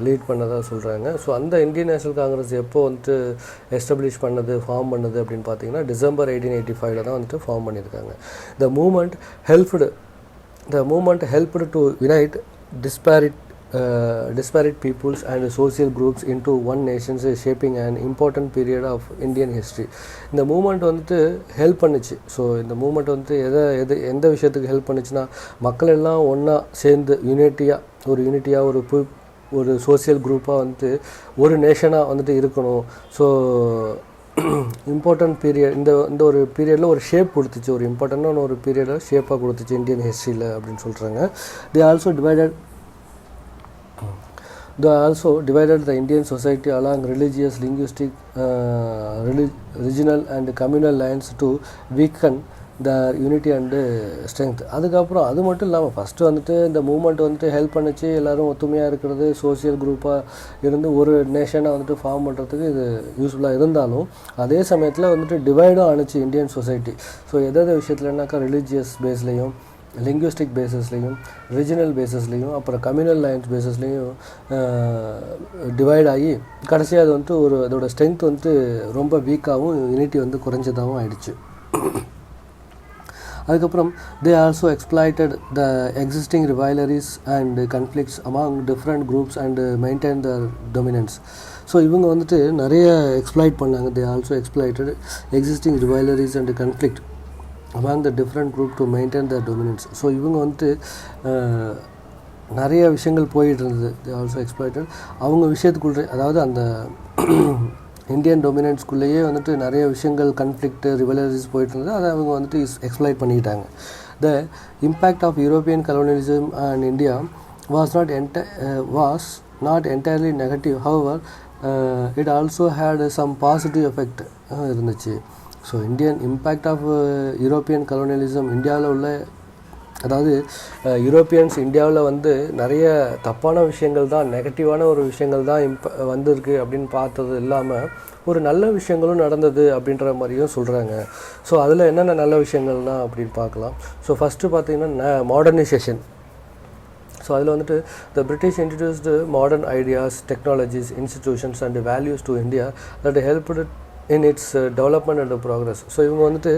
லீட் பண்ணதாக சொல்கிறாங்க. ஸோ அந்த இந்தியன் நேஷனல் காங்கிரஸ் எப்போ வந்துட்டு எஸ்டாப்ளிஷ் ஃபார்ம் பண்ணது அப்படின்னு பார்த்தீங்கன்னா December 1885 தான் வந்துட்டு ஃபார்ம் பண்ணியிருக்காங்க. The movement helped to unite disparate peoples and social groups into one nation, shaping an important period of Indian history. இந்த மூமெண்ட் வந்துட்டு ஹெல்ப் பண்ணுச்சு. ஸோ இந்த மூமெண்ட் வந்துட்டு எந்த விஷயத்துக்கு ஹெல்ப் பண்ணுச்சுன்னா மக்கள் எல்லாம் ஒன்றா சேர்ந்து யூனிட்டியாக ஒரு சோசியல் குரூப்பாக வந்துட்டு ஒரு நேஷனாக வந்துட்டு இருக்கணும். ஸோ இம்பார்ட்டன்ட் பீரியட் இந்த ஒரு பீரியடில் ஒரு ஷேப் கொடுத்துச்சு, ஒரு இம்பார்ட்டண்டான ஒரு பீரியடில் ஷேப்பாக கொடுத்துச்சு இந்தியன் ஹிஸ்ட்ரியில் அப்படின்னு சொல்கிறாங்க. They also divided the Indian society along religious, linguistic, regional and communal lines to weaken their unity and strength. அதுக்கப்புறம் அது மட்டும் இல்லாமல் ஃபஸ்ட்டு வந்துட்டு இந்த மூமெண்ட் வந்துட்டு ஹெல்ப் பண்ணிச்சு, எல்லோரும் ஒத்துமையாக இருக்கிறது, சோசியல் குரூப்பாக இருந்து ஒரு நேஷனாக வந்துட்டு ஃபார்ம் பண்ணுறதுக்கு இது யூஸ்ஃபுல்லாக இருந்தாலும் அதே சமயத்தில் வந்துட்டு டிவைடும் ஆனிச்சு இந்தியன் சொசைட்டி. ஸோ எதாவது விஷயத்துலனாக்கா ரிலீஜியஸ் பேஸ்லேயும், லிங்குவிஸ்டிக் பேஸஸ்லேயும், ரீஜனல் பேஸஸ்லேயும், அப்புறம் கம்யூனல் லைன்ஸ் பேஸஸ்லேயும் டிவைட் ஆகி கடைசியாக அது வந்துட்டு அதோட ஸ்ட்ரென்த் வந்துட்டு ரொம்ப வீக்காகவும் யூனிட்டி வந்து குறைஞ்சதாகவும் ஆயிடுச்சு. அதுக்கப்புறம் they also exploited the existing rivalries and conflicts among different groups and maintained their dominance. So இவங்க வந்துட்டு நிறைய எக்ஸ்ப்ளாய்ட் பண்ணாங்க. they also exploited existing rivalries and conflict among the different group to maintain their dominance. So இவங்க வந்துட்டு நிறைய விஷயங்கள் போயிட்டு இருந்தது. they also exploited அவங்க விஷயத்துக்குள்ளே, அதாவது இந்தியன் டொமினன்ஸ்குள்ளேயே வந்துட்டு நிறைய விஷயங்கள் கன்ஃப்ளிக்ட் ரிவலரிஸ் போயிட்டு இருந்தது. அதை அவங்க வந்துட்டு எக்ஸ்ப்ளாய்ட் பண்ணிக்கிட்டாங்க. The impact of European colonialism and India was not entirely negative. However, it also had some positive effect இருந்துச்சு. So Indian impact of European colonialism இந்தியாவில் உள்ள, அதாவது யூரோப்பியன்ஸ் இந்தியாவில் வந்து நிறைய தப்பான விஷயங்கள் தான், நெகட்டிவான ஒரு விஷயங்கள் தான் வந்திருக்கு அப்படின்னு பார்த்தது இல்லாமல் ஒரு நல்ல விஷயங்களும் நடந்தது அப்படின்ற மாதிரியும் சொல்கிறாங்க. ஸோ அதில் என்னென்ன நல்ல விஷயங்கள்லாம் அப்படின்னு பார்க்கலாம். ஸோ ஃபஸ்ட்டு பார்த்திங்கன்னா மாடர்னைசேஷன். ஸோ அதில் வந்துட்டு த British introduced modern ideas, technologies, institutions and values to India that helped in it's development and progress. So இவங்க வந்துட்டு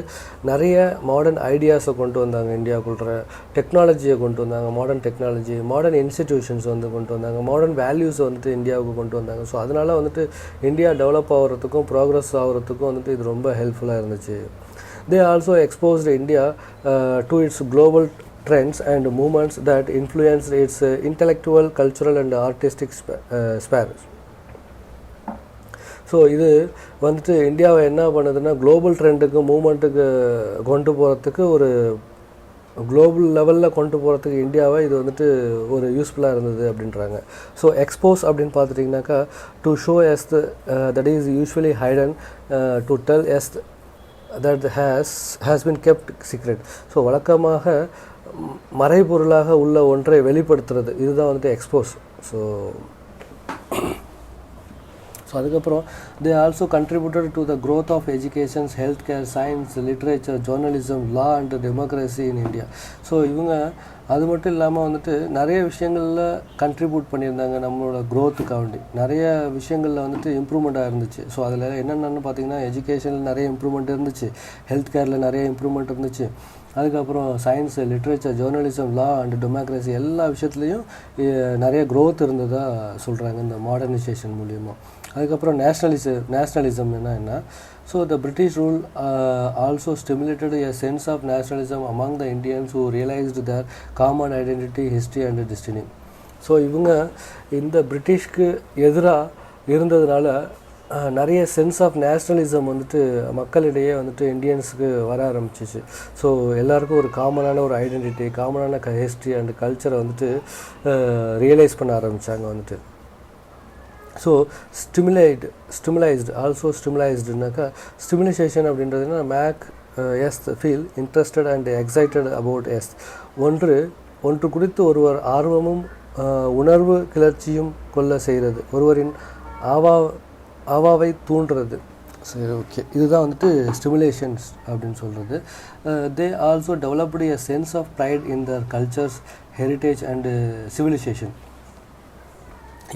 நிறைய மாடர்ன் ஐடியாஸை கொண்டு வந்தாங்க, இந்தியாவுக்குள்ள டெக்னாலஜியை கொண்டு வந்தாங்க, மாடர்ன் டெக்னாலஜி, மாடர்ன் இன்ஸ்டிடியூஷன்ஸ் வந்து கொண்டு வந்தாங்க, மாடர்ன் வேல்யூஸை வந்துட்டு இந்தியாவுக்கு கொண்டு வந்தாங்க. ஸோ அதனால் வந்துட்டு இந்தியா டெவலப் ஆகிறதுக்கும் ப்ராக்ரஸ் ஆகிறதுக்கும் வந்துட்டு இது ரொம்ப ஹெல்ப்ஃபுல்லாக இருந்துச்சு. They also exposed India to it's global trends and movements that influenced its intellectual, cultural and artistic spheres. So இது வந்துட்டு இந்தியாவை என்ன பண்ணுதுன்னா குளோபல் ட்ரெண்டுக்கு மூமெண்ட்டுக்கு கொண்டு போகிறதுக்கு, ஒரு குளோபல் லெவலில் கொண்டு போகிறதுக்கு இந்தியாவை இது வந்துட்டு ஒரு யூஸ்ஃபுல்லாக இருந்தது அப்படின்றாங்க. ஸோ எக்ஸ்போஸ் அப்படின்னு பார்த்துட்டிங்கனாக்கா to show us that is usually hidden to tell us that has been kept secret. ஸோ வழக்கமாக மறைபொருளாக உள்ள ஒன்றை வெளிப்படுத்துறது, இதுதான் வந்துட்டு எக்ஸ்போஸ். ஸோ அதுக்கப்புறம் they also contributed to the growth of educations, health care, science, literature, journalism, law and democracy in India. So இவங்க அது மட்டும் இல்லாமல் வந்துட்டு நிறைய விஷயங்களில் கண்ட்ரிபியூட் பண்ணியிருந்தாங்க. நம்மளோட க்ரோத்துக்காண்டி நிறைய விஷயங்களில் வந்துட்டு இம்ப்ரூவ்மெண்ட்டாக இருந்துச்சு. ஸோ அதில் என்னென்னு பார்த்தீங்கன்னா எஜுகேஷனில் நிறைய இம்ப்ரூவ்மெண்ட் இருந்துச்சு, ஹெல்த் கேரில் நிறைய இம்ப்ரூவ்மெண்ட் இருந்துச்சு, அதுக்கப்புறம் science, literature, journalism, law and democracy எல்லா விஷயத்துலேயும் நிறைய க்ரோத் இருந்ததாக சொல்கிறாங்க இந்த மாடர்னைசேஷன் மூலியமாக. அதுக்கப்புறம் நேஷ்னலிசம் என்ன, so the British rule also stimulated a sense of nationalism among the Indians who realised their common identity, history and destiny. So இவங்க இந்த பிரிட்டிஷ்க்கு எதிராக இருந்ததுனால நிறைய சென்ஸ் ஆஃப் நேஷ்னலிசம் வந்துட்டு மக்களிடையே வந்துட்டு இந்தியன்ஸுக்கு வர ஆரம்பிச்சிச்சு. ஸோ எல்லாருக்கும் ஒரு காமனான ஒரு ஐடென்டிட்டி, காமனான ஹிஸ்ட்ரி அண்ட் கல்ச்சரை வந்துட்டு ரியலைஸ் பண்ண ஆரம்பித்தாங்க வந்துட்டு. ஸோ ஸ்டிமுலைஸ்டுனாக்கா ஸ்டிமுலேஷன் அப்படின்றதுனா make us feel interested and excited about us, ஒன்று குறித்து ஒருவர் ஆர்வமும் உணர்வு கிளர்ச்சியும் கொள்ள செய்கிறது, ஒருவரின் ஆவாவை தூண்டுறது. சரி, ஓகே, இதுதான் வந்துட்டு ஸ்டிமுலேஷன்ஸ் அப்படின்னு சொல்கிறது. They also developed a sense of pride in their cultures, heritage and civilisation.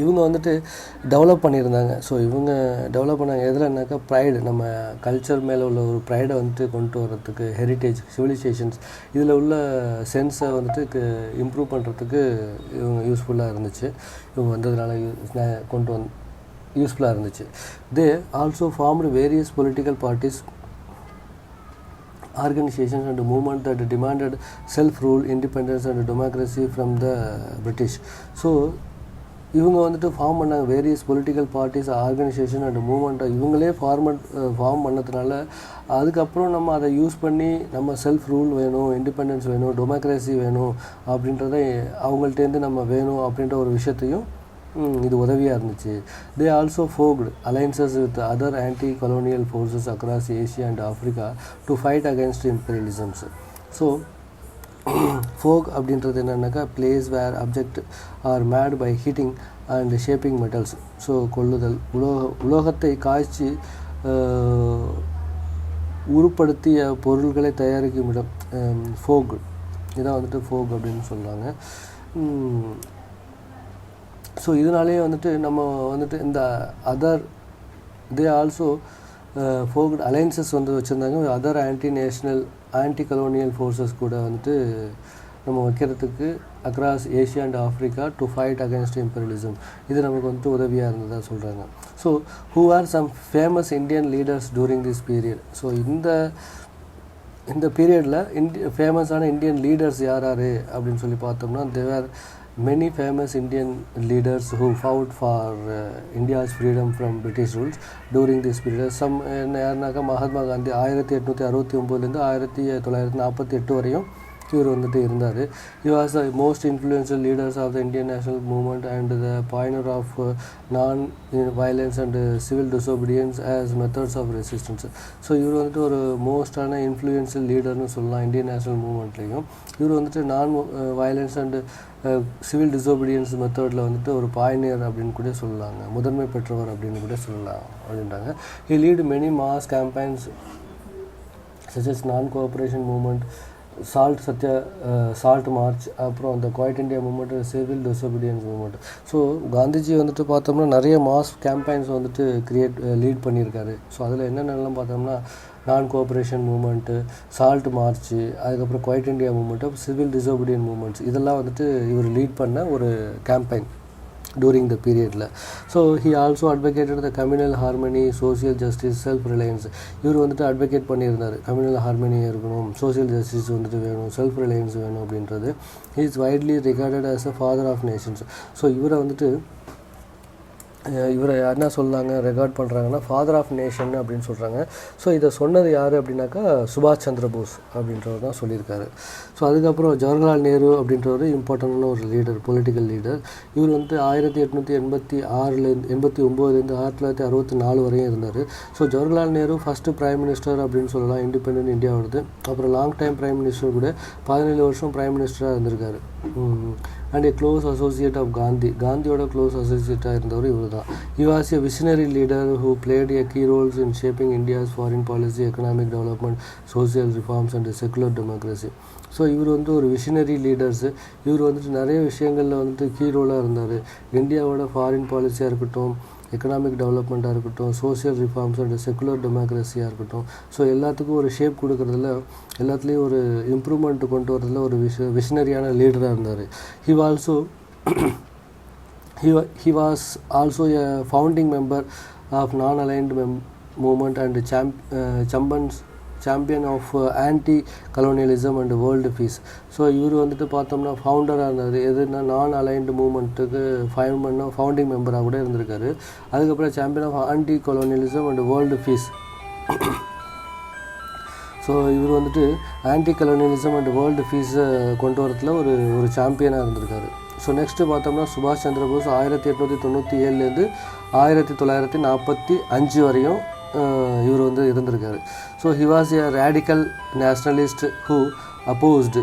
இவங்க வந்துட்டு டெவலப் பண்ணியிருந்தாங்க. ஸோ இவங்க டெவலப் பண்ணாங்க எதுலன்னாக்கா ப்ரைடு, நம்ம கல்ச்சர் மேலே உள்ள ஒரு ப்ரைடை வந்துட்டு கொண்டு வர்றதுக்கு, ஹெரிட்டேஜ், சிவிலைசேஷன்ஸ், இதில் உள்ள சென்ஸை வந்துட்டு இம்ப்ரூவ் பண்ணுறதுக்கு இவங்க யூஸ்ஃபுல்லாக இருந்துச்சு. இவங்க வந்ததுனால யூஸ்ஃபுல்லாக இருந்துச்சு. They also formed various political parties, organizations and movement that demanded self-rule, independence and democracy from the British. So இவங்க வந்துட்டு ஃபார்ம் பண்ணாங்க various political parties, organisation and மூமெண்ட்டை இவங்களே ஃபார்ம் பண்ணதுனால அதுக்கப்புறம் நம்ம அதை யூஸ் பண்ணி நம்ம செல்ஃப் ரூல் வேணும், இண்டிபெண்டன்ஸ் வேணும், டெமோக்ரஸி வேணும் அப்படின்றத அவங்கள்ட்டேருந்து நம்ம வேணும் அப்படின்ற ஒரு விஷயத்தையும் இது உதவியாக இருந்துச்சு. They also forged alliances with other anti colonial forces across Asia and Africa to fight against imperialisms. So ஃபோக் அப்படின்றது என்னென்னாக்கா place where object are made by heating and shaping metals. So கொள்ளுதல், உலோகத்தை காய்ச்சி உருப்படுத்திய பொருள்களை தயாரிக்கும் இடம் ஃபோக். இதான் வந்துட்டு ஃபோக் அப்படின்னு சொல்கிறாங்க. ஸோ இதனாலே வந்துட்டு நம்ம வந்துட்டு இந்த அதர் தே ஆல்சோ ஃபோக்டு அலைன்சஸ் வந்து வச்சுருந்தாங்க அதர் ஆன்டி கலோனியல் ஃபோர்ஸஸ் கூட வந்துட்டு நம்ம வைக்கிறதுக்கு across Asia and Africa to fight against imperialism. இது நமக்கு வந்துட்டு உதவியாக இருந்ததாக சொல்கிறாங்க. So who are some famous Indian leaders during this period. So இந்த பீரியடில் ஃபேமஸான இந்தியன் லீடர்ஸ் யார் அப்படின்னு சொல்லி பார்த்தோம்னா தேவர் many famous Indian leaders who fought for India's freedom from British rules during this period. Some யாருனாக்கா Mahatma Gandhi 1869லேருந்து 1948 வரையும் இவர் வந்துட்டு இருந்தார். He was the most influential leaders of the Indian national movement and the pioneer of non-violence and civil disobedience as methods of resistance. So இவர் வந்துட்டு ஒரு மோஸ்டான influential லீடர்னு சொல்லலாம் Indian national மூவ்மெண்ட்லேயும். இவர் வந்துட்டு non violence and civil disobedience மெத்தடில் வந்துட்டு ஒரு பாயனியர் அப்படின்னு கூட சொல்லலாங்க, முதன்மை பெற்றவர் அப்படின்னு கூட சொல்லலாம் அப்படின்றாங்க. He led many mass campaigns such as non-cooperation movement, salt march, அப்புறம் அந்த quit India movement, civil disobedience movement. So Gandhiji வந்துட்டு பார்த்தோம்னா நிறைய மாஸ் கேம்பெயின்ஸ் வந்துட்டு லீட் பண்ணியிருக்காரு. ஸோ அதில் என்னென்னலாம் பார்த்தோம்னா non cooperation movement, salt march, அதுக்கப்புறம் quit India movement, civil disobedience movements, இதெல்லாம் வந்துட்டு இவர் லீட் பண்ண ஒரு கேம்பெயின் during the periodல. So he also advocated the communal harmony, social justice, self reliance. இவர் வந்துட்டு அட்வொகேட் பண்ணியிருந்தார், கம்யூனல் ஹார்மனி இருக்கணும், சோசியல் ஜஸ்டிஸ் வந்துட்டு வேணும், செல்ஃப் ரிலையன்ஸ் வேணும் அப்படின்றது. he is widely regarded as a father of nations. So இவரை என்ன சொல்லாங்க ரெக்கார்ட் பண்ணுறாங்கன்னா ஃபாதர் ஆஃப் நேஷன் அப்படின்னு சொல்கிறாங்க. ஸோ இதை சொன்னது யார் அப்படின்னாக்கா சுபாஷ் சந்திர போஸ் அப்படின்றவர் தான் சொல்லியிருக்காரு. ஸோ அதுக்கப்புறம் ஜவஹர்லால் நேரு அப்படின்றவர் இம்பார்ட்டண்டான ஒரு லீடர், பொலிட்டிக்கல் லீடர். இவர் வந்து 1886லேருந்து 1989 1964 வரையும் இருந்தார். So Jawaharlal Nehru first prime minister அப்படின்னு சொல்லலாம் இண்டிபெண்டன்ட் இந்தியாவோடது. அப்புறம் லாங் டைம் பிரைம் மினிஸ்டர் கூட 17 வருஷம் பிரைம் மினிஸ்டராக இருந்திருக்காரு. And a close associate of காந்தியோட க்ளோஸ் அசோசியேட்டாக இருந்தவர் இவர் தான். He was a visionary leader who played a key roles in shaping India's foreign policy, economic development, social reforms and secular democracy. So இவர் வந்து ஒரு விஷனரி லீடர்ஸு. இவர் வந்துட்டு நிறைய விஷயங்களில் வந்துட்டு கீ ரோலாக இருந்தார். இந்தியாவோட ஃபாரின் பாலிசியாக இருக்கட்டும், எக்கனாமிக் டெவலப்மெண்ட்டாக இருக்கட்டும், சோசியல் ரிஃபார்ம்ஸ் அண்ட் செக்குலர் டெமோக்ரஸியாக இருக்கட்டும், ஸோ எல்லாத்துக்கும் ஒரு ஷேப் கொடுக்குறதுல, எல்லாத்துலேயும் ஒரு இம்ப்ரூவ்மெண்ட் கொண்டு வரதுல ஒரு விஷனரியான லீடராக இருந்தார். He was also a founding member of non-aligned movement and champion of anti-colonialism and world peace. So இவர் வந்துட்டு பார்த்தோம்னா ஃபவுண்டராக இருந்தார். எதுனா நான் அலைன்டு மூமெண்ட்டுக்கு ஃபவுண்டிங் மெம்பராக கூட இருந்திருக்காரு. அதுக்கப்புறம் champion of anti colonialism and world peace. So இவர் வந்துட்டு ஆன்டி கொலோனியலிசம் அண்ட் வேர்ல்டு பீஸை கொண்டு வரத்துல ஒரு சாம்பியனாக இருந்திருக்காரு. ஸோ நெக்ஸ்ட்டு பார்த்தோம்னா சுபாஷ் சந்திர போஸ் 1897லேருந்து 1945 வரையும் இவர் வந்து இருந்திருக்காரு. So he was a radical nationalist who opposed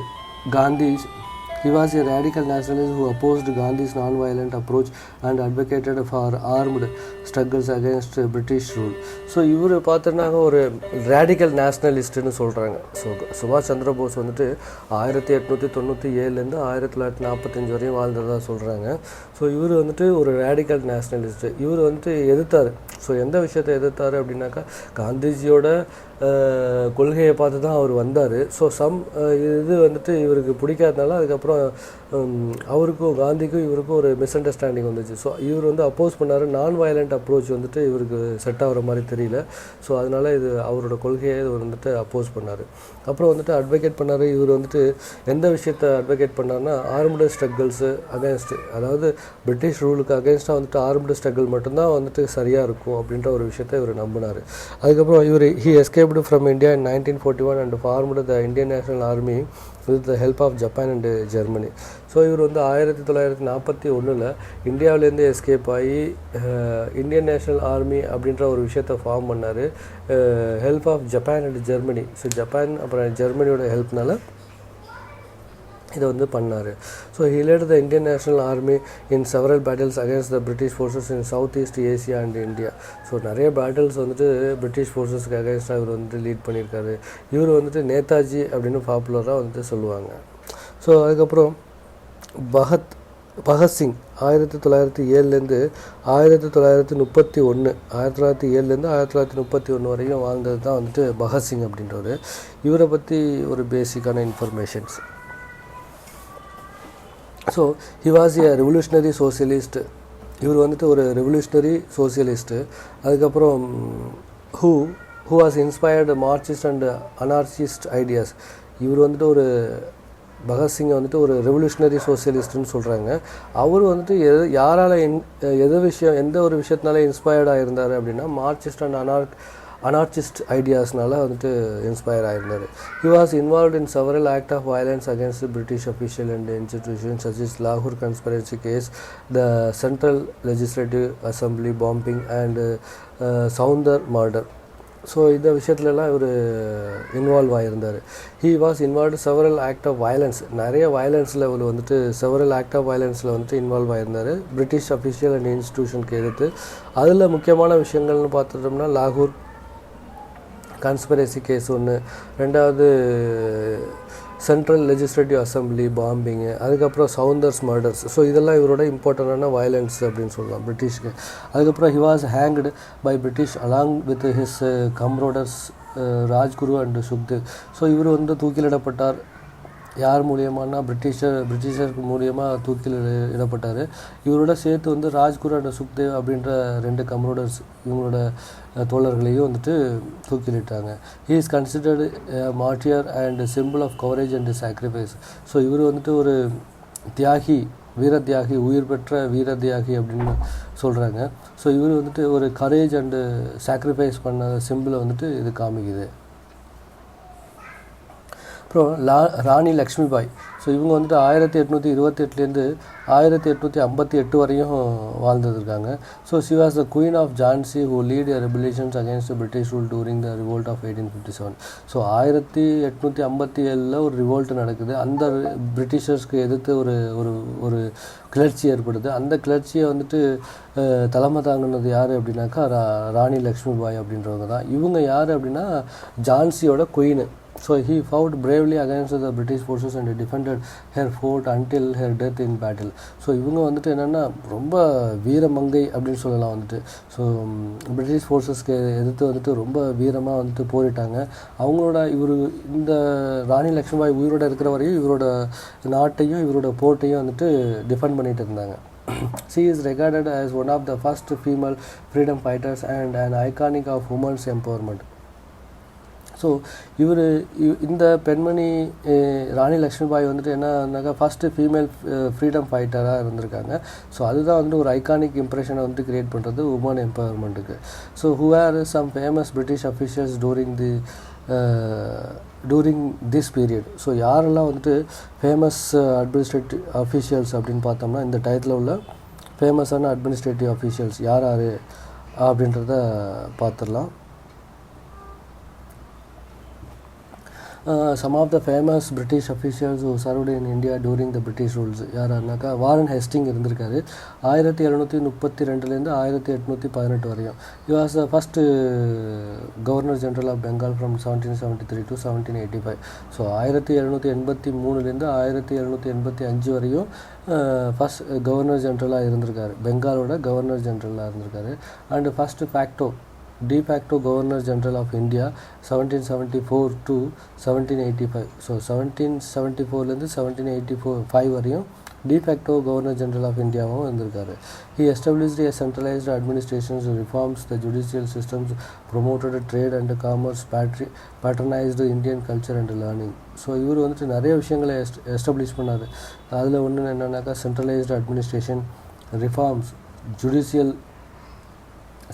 Gandhi's non-violent approach and advocated for armed struggles against British rule. So இவர் பார்த்தோன்னாக்க ஒரு ரேடிக்கல் நேஷ்னலிஸ்ட்டுன்னு சொல்கிறாங்க. ஸோ சுபாஷ் சந்திர போஸ் வந்துட்டு 1897லேருந்து 1945 வரையும் வாழ்ந்ததாக சொல்கிறாங்க. ஸோ இவர் வந்துட்டு ஒரு ரேடிக்கல் நேஷ்னலிஸ்ட்டு. இவர் வந்துட்டு எதிர்த்தார். ஸோ எந்த விஷயத்தை எதிர்த்தார் அப்படின்னாக்கா காந்திஜியோட கொள்கையை பார்த்து தான் அவர் வந்தார். ஸோ இது வந்துட்டு இவருக்கு பிடிக்காதனால அதுக்கப்புறம் அவருக்கும் காந்திக்கும் இவருக்கும் ஒரு மிஸ் அண்டர்ஸ்டாண்டிங் வந்துச்சு. ஸோ இவர் வந்து அப்போஸ் பண்ணார். நான் வயலண்ட் அப்ரோச் வந்துட்டு இவருக்கு செட் ஆகிற மாதிரி தெரியல. ஸோ அதனால் இது அவரோட கொள்கையை இவர் வந்துட்டு அப்போஸ் பண்ணார். அப்புறம் வந்துட்டு அட்வொகேட் பண்ணார். இவர் வந்துட்டு எந்த விஷயத்தை அட்வொகேட் பண்ணார்னா ஆர்ம்டு ஸ்ட்ரகிள்ஸு அகேன்ஸ்ட்டு, அதாவது பிரிட்டிஷ் ரூலுக்கு அகேன்ஸ்டாக வந்துட்டு ஆர்ம்டு ஸ்ட்ரகிள் மட்டும்தான் வந்துட்டு சரியாக இருக்கும் அப்படின்ற ஒரு விஷயத்தை இவர் நம்பினார். அதுக்கப்புறம் he escaped from India in 1941 and formed the Indian national army with the help of Japan and Germany. So இவர் வந்து 1941 இந்தியாவிலேருந்து எஸ்கேப் ஆகி இந்தியன் நேஷனல் ஆர்மி அப்படின்ற ஒரு விஷயத்தை ஃபார்ம் பண்ணார், help of Japan and Germany. So Japan அப்புறம் ஜெர்மனியோட ஹெல்ப்னால இதை வந்து பண்ணார். So he led the Indian National Army in several battles against the British forces in South East Asia and India. So நிறைய பேட்டில்ஸ் வந்துட்டு பிரிட்டிஷ் ஃபோர்ஸஸ்க்கு அகேன்ஸ்டாக இவர் வந்துட்டு லீட் பண்ணியிருக்காரு. இவர் வந்துட்டு நேதாஜி அப்படின்னு பாப்புலராக வந்துட்டு சொல்லுவாங்க. ஸோ அதுக்கப்புறம் பகத்சிங் 1907லேருந்து 1931 1907லேருந்து 1931 வரையும் வாழ்ந்தது தான் வந்துட்டு பகத்சிங் அப்படின்றவர். இவரை பற்றி ஒரு பேசிக்கான informations. So he was a revolutionary socialist. இவர் வந்துட்டு ஒரு ரெவல்யூஷனரி சோசியலிஸ்ட்டு. அதுக்கப்புறம் who was inspired Marxist and anarchist ideas. இவர் வந்துட்டு ஒரு பகத்சிங்கை வந்துட்டு ஒரு ரெவல்யூஷனரி சோசியலிஸ்ட்டுன்னு சொல்கிறாங்க. அவர் வந்துட்டு யாரால் எந்த ஒரு விஷயத்தினால இன்ஸ்பயர்டாக இருந்தார் அப்படின்னா மார்க்சிஸ்ட் அண்ட் அனார்ச்சிஸ்ட் ஐடியாஸ்னால வந்துட்டு inspire ஆகிருந்தார். He was involved in several acts of violence against the British official and institutions such as Lahore conspiracy case, the Central Legislative Assembly bombing and Sounder murder. So இந்த விஷயத்துலலாம் இவர் involve ஆகியிருந்தார். He was involved several act of violence, நிறைய வயலன்ஸில் இவர் வந்துட்டு several act of வயலன்ஸில் வந்துட்டு இன்வால்வ் ஆகியிருந்தார் பிரிட்டிஷ் அஃபிஷியல் அண்ட் இன்ஸ்டிடியூஷனுக்கு எதிர்த்து. அதில் முக்கியமான விஷயங்கள்னு பார்த்துட்டோம்னா லாகூர் கான்ஸ்பிரசி கேஸ் ஒன்று, ரெண்டாவது சென்ட்ரல் லெஜிஸ்லேட்டிவ் அசம்பிளி பாம்பிங்கு, அதுக்கப்புறம் சவுந்தர்ஸ் மர்டர்ஸ். ஸோ இதெல்லாம் இவரோட இம்பார்ட்டண்டான வயலன்ஸ் அப்படின்னு சொல்லலாம் பிரிட்டிஷ்க்கு. அதுக்கப்புறம் he was hanged by British along with his comrades Rajguru and Sukhdev. So இவர் வந்து தூக்கிலிடப்பட்டார். யார் மூலியமானா பிரிட்டிஷருக்கு மூலியமாக இடப்பட்டார். இவரோட சேர்த்து வந்து ராஜ்குரு அண்ட் சுக்தேவ் அப்படின்ற 2 கம்ரோடர்ஸ் இவங்களோட தோழர்களையும் வந்துட்டு தூக்கிலிட்டாங்க. He is considered martyr and symbol of courage and sacrifice. So இவர் வந்துட்டு ஒரு தியாகி, வீர தியாகி, உயிர் பெற்ற வீர தியாகி அப்படின்னு சொல்கிறாங்க. ஸோ இவர் வந்துட்டு ஒரு கரேஜ் அண்டு சாக்ரிஃபைஸ் பண்ண சிம்பிளை வந்துட்டு இது காமிக்குது. அப்புறம் ராணி லக்ஷ்மிபாய். ஸோ இவங்க வந்துட்டு 1828 1858 வரையும் வாழ்ந்துருக்காங்க. So she was the queen of Jhansi who lead rebellions against British rule during the revolt of 1857. So 1857 ஒரு ரிவோல்ட் நடக்குது. அந்த பிரிட்டிஷர்ஸ்க்கு எதிர்த்து ஒரு ஒரு ஒரு கிளர்ச்சி ஏற்படுது. அந்த கிளர்ச்சியை வந்துட்டு தலைமை தாங்கினது யார் அப்படின்னாக்கா ராணி லக்ஷ்மிபாய் அப்படின்றவங்க தான். இவங்க யார் அப்படின்னா ஜான்சியோட queen. So he fought bravely against the British forces and defended her fort until her death in battle. So இவங்க வந்துட்டு என்னென்னா ரொம்ப வீரமங்கை அப்படின்னு சொல்லலாம் வந்துட்டு. ஸோ பிரிட்டிஷ் ஃபோர்ஸஸ்க்கு எதிர்த்து வந்துட்டு ரொம்ப வீரமாக வந்துட்டு போரிட்டாங்க. அவங்களோட இந்த ராணி லக்ஷ்மிபாய் உயிரோட இருக்கிற வரையும் இவரோட நாட்டையும் இவரோட போர்ட்டையும் வந்துட்டு டிஃபெண்ட் பண்ணிட்டு இருந்தாங்க. She is regarded as one of the first female freedom fighters and an iconic of women's empowerment. So இந்த பெண்மணி ராணி லக்ஷ்மிபாய் வந்துட்டு என்னன்னாக்கா ஃபஸ்ட்டு ஃபீமேல் ஃப்ரீடம் ஃபைட்டராக இருந்திருக்காங்க. ஸோ அதுதான் வந்துட்டு ஒரு ஐகானிக் இம்ப்ரெஷனை வந்துட்டு க்ரியேட் பண்ணுறது உமன் எம்பவர்மெண்ட்டுக்கு. So who are some famous British officials during this period. So யாரெல்லாம் வந்துட்டு ஃபேமஸ் அட்மினிஸ்ட்ரேட்டிவ் அஃபிஷியல்ஸ் அப்படின்னு பார்த்தோம்னா இந்த டயத்தில் உள்ள ஃபேமஸான அட்மினிஸ்ட்ரேட்டிவ் அஃபிஷியல்ஸ் யார் அப்படின்றத பார்த்துடலாம். Some of the famous British officials who served in India during the British rules யாருன்னாக்கா வாரன் ஹேஸ்டிங் இருந்திருக்காரு 1732 1818 வரையும். He was the first Governor General of Bengal from 1773 to 1785. So 1783 1785 வரையும் ஃபஸ்ட் கவர்னர் ஜென்ரலாக இருந்திருக்காரு. பெங்காலோட governor ஜென்ரலாக இருந்திருக்காரு. And first de facto Governor General of India 1774 to 1785. So 1774 1785 வரையும் de facto Governor General of Indiaவும் இருந்திருக்காரு. He established a centralized administration, reforms the judicial systems, promoted trade and commerce, patronized Indian culture and learning. So இவர் வந்துட்டு நிறைய விஷயங்களை establish பண்ணார். அதில் ஒன்று என்னன்னாக்கா சென்ட்ரலைஸ்டு அட்மினிஸ்ட்ரேஷன், ரிஃபார்ம்ஸ், ஜுடிஷியல்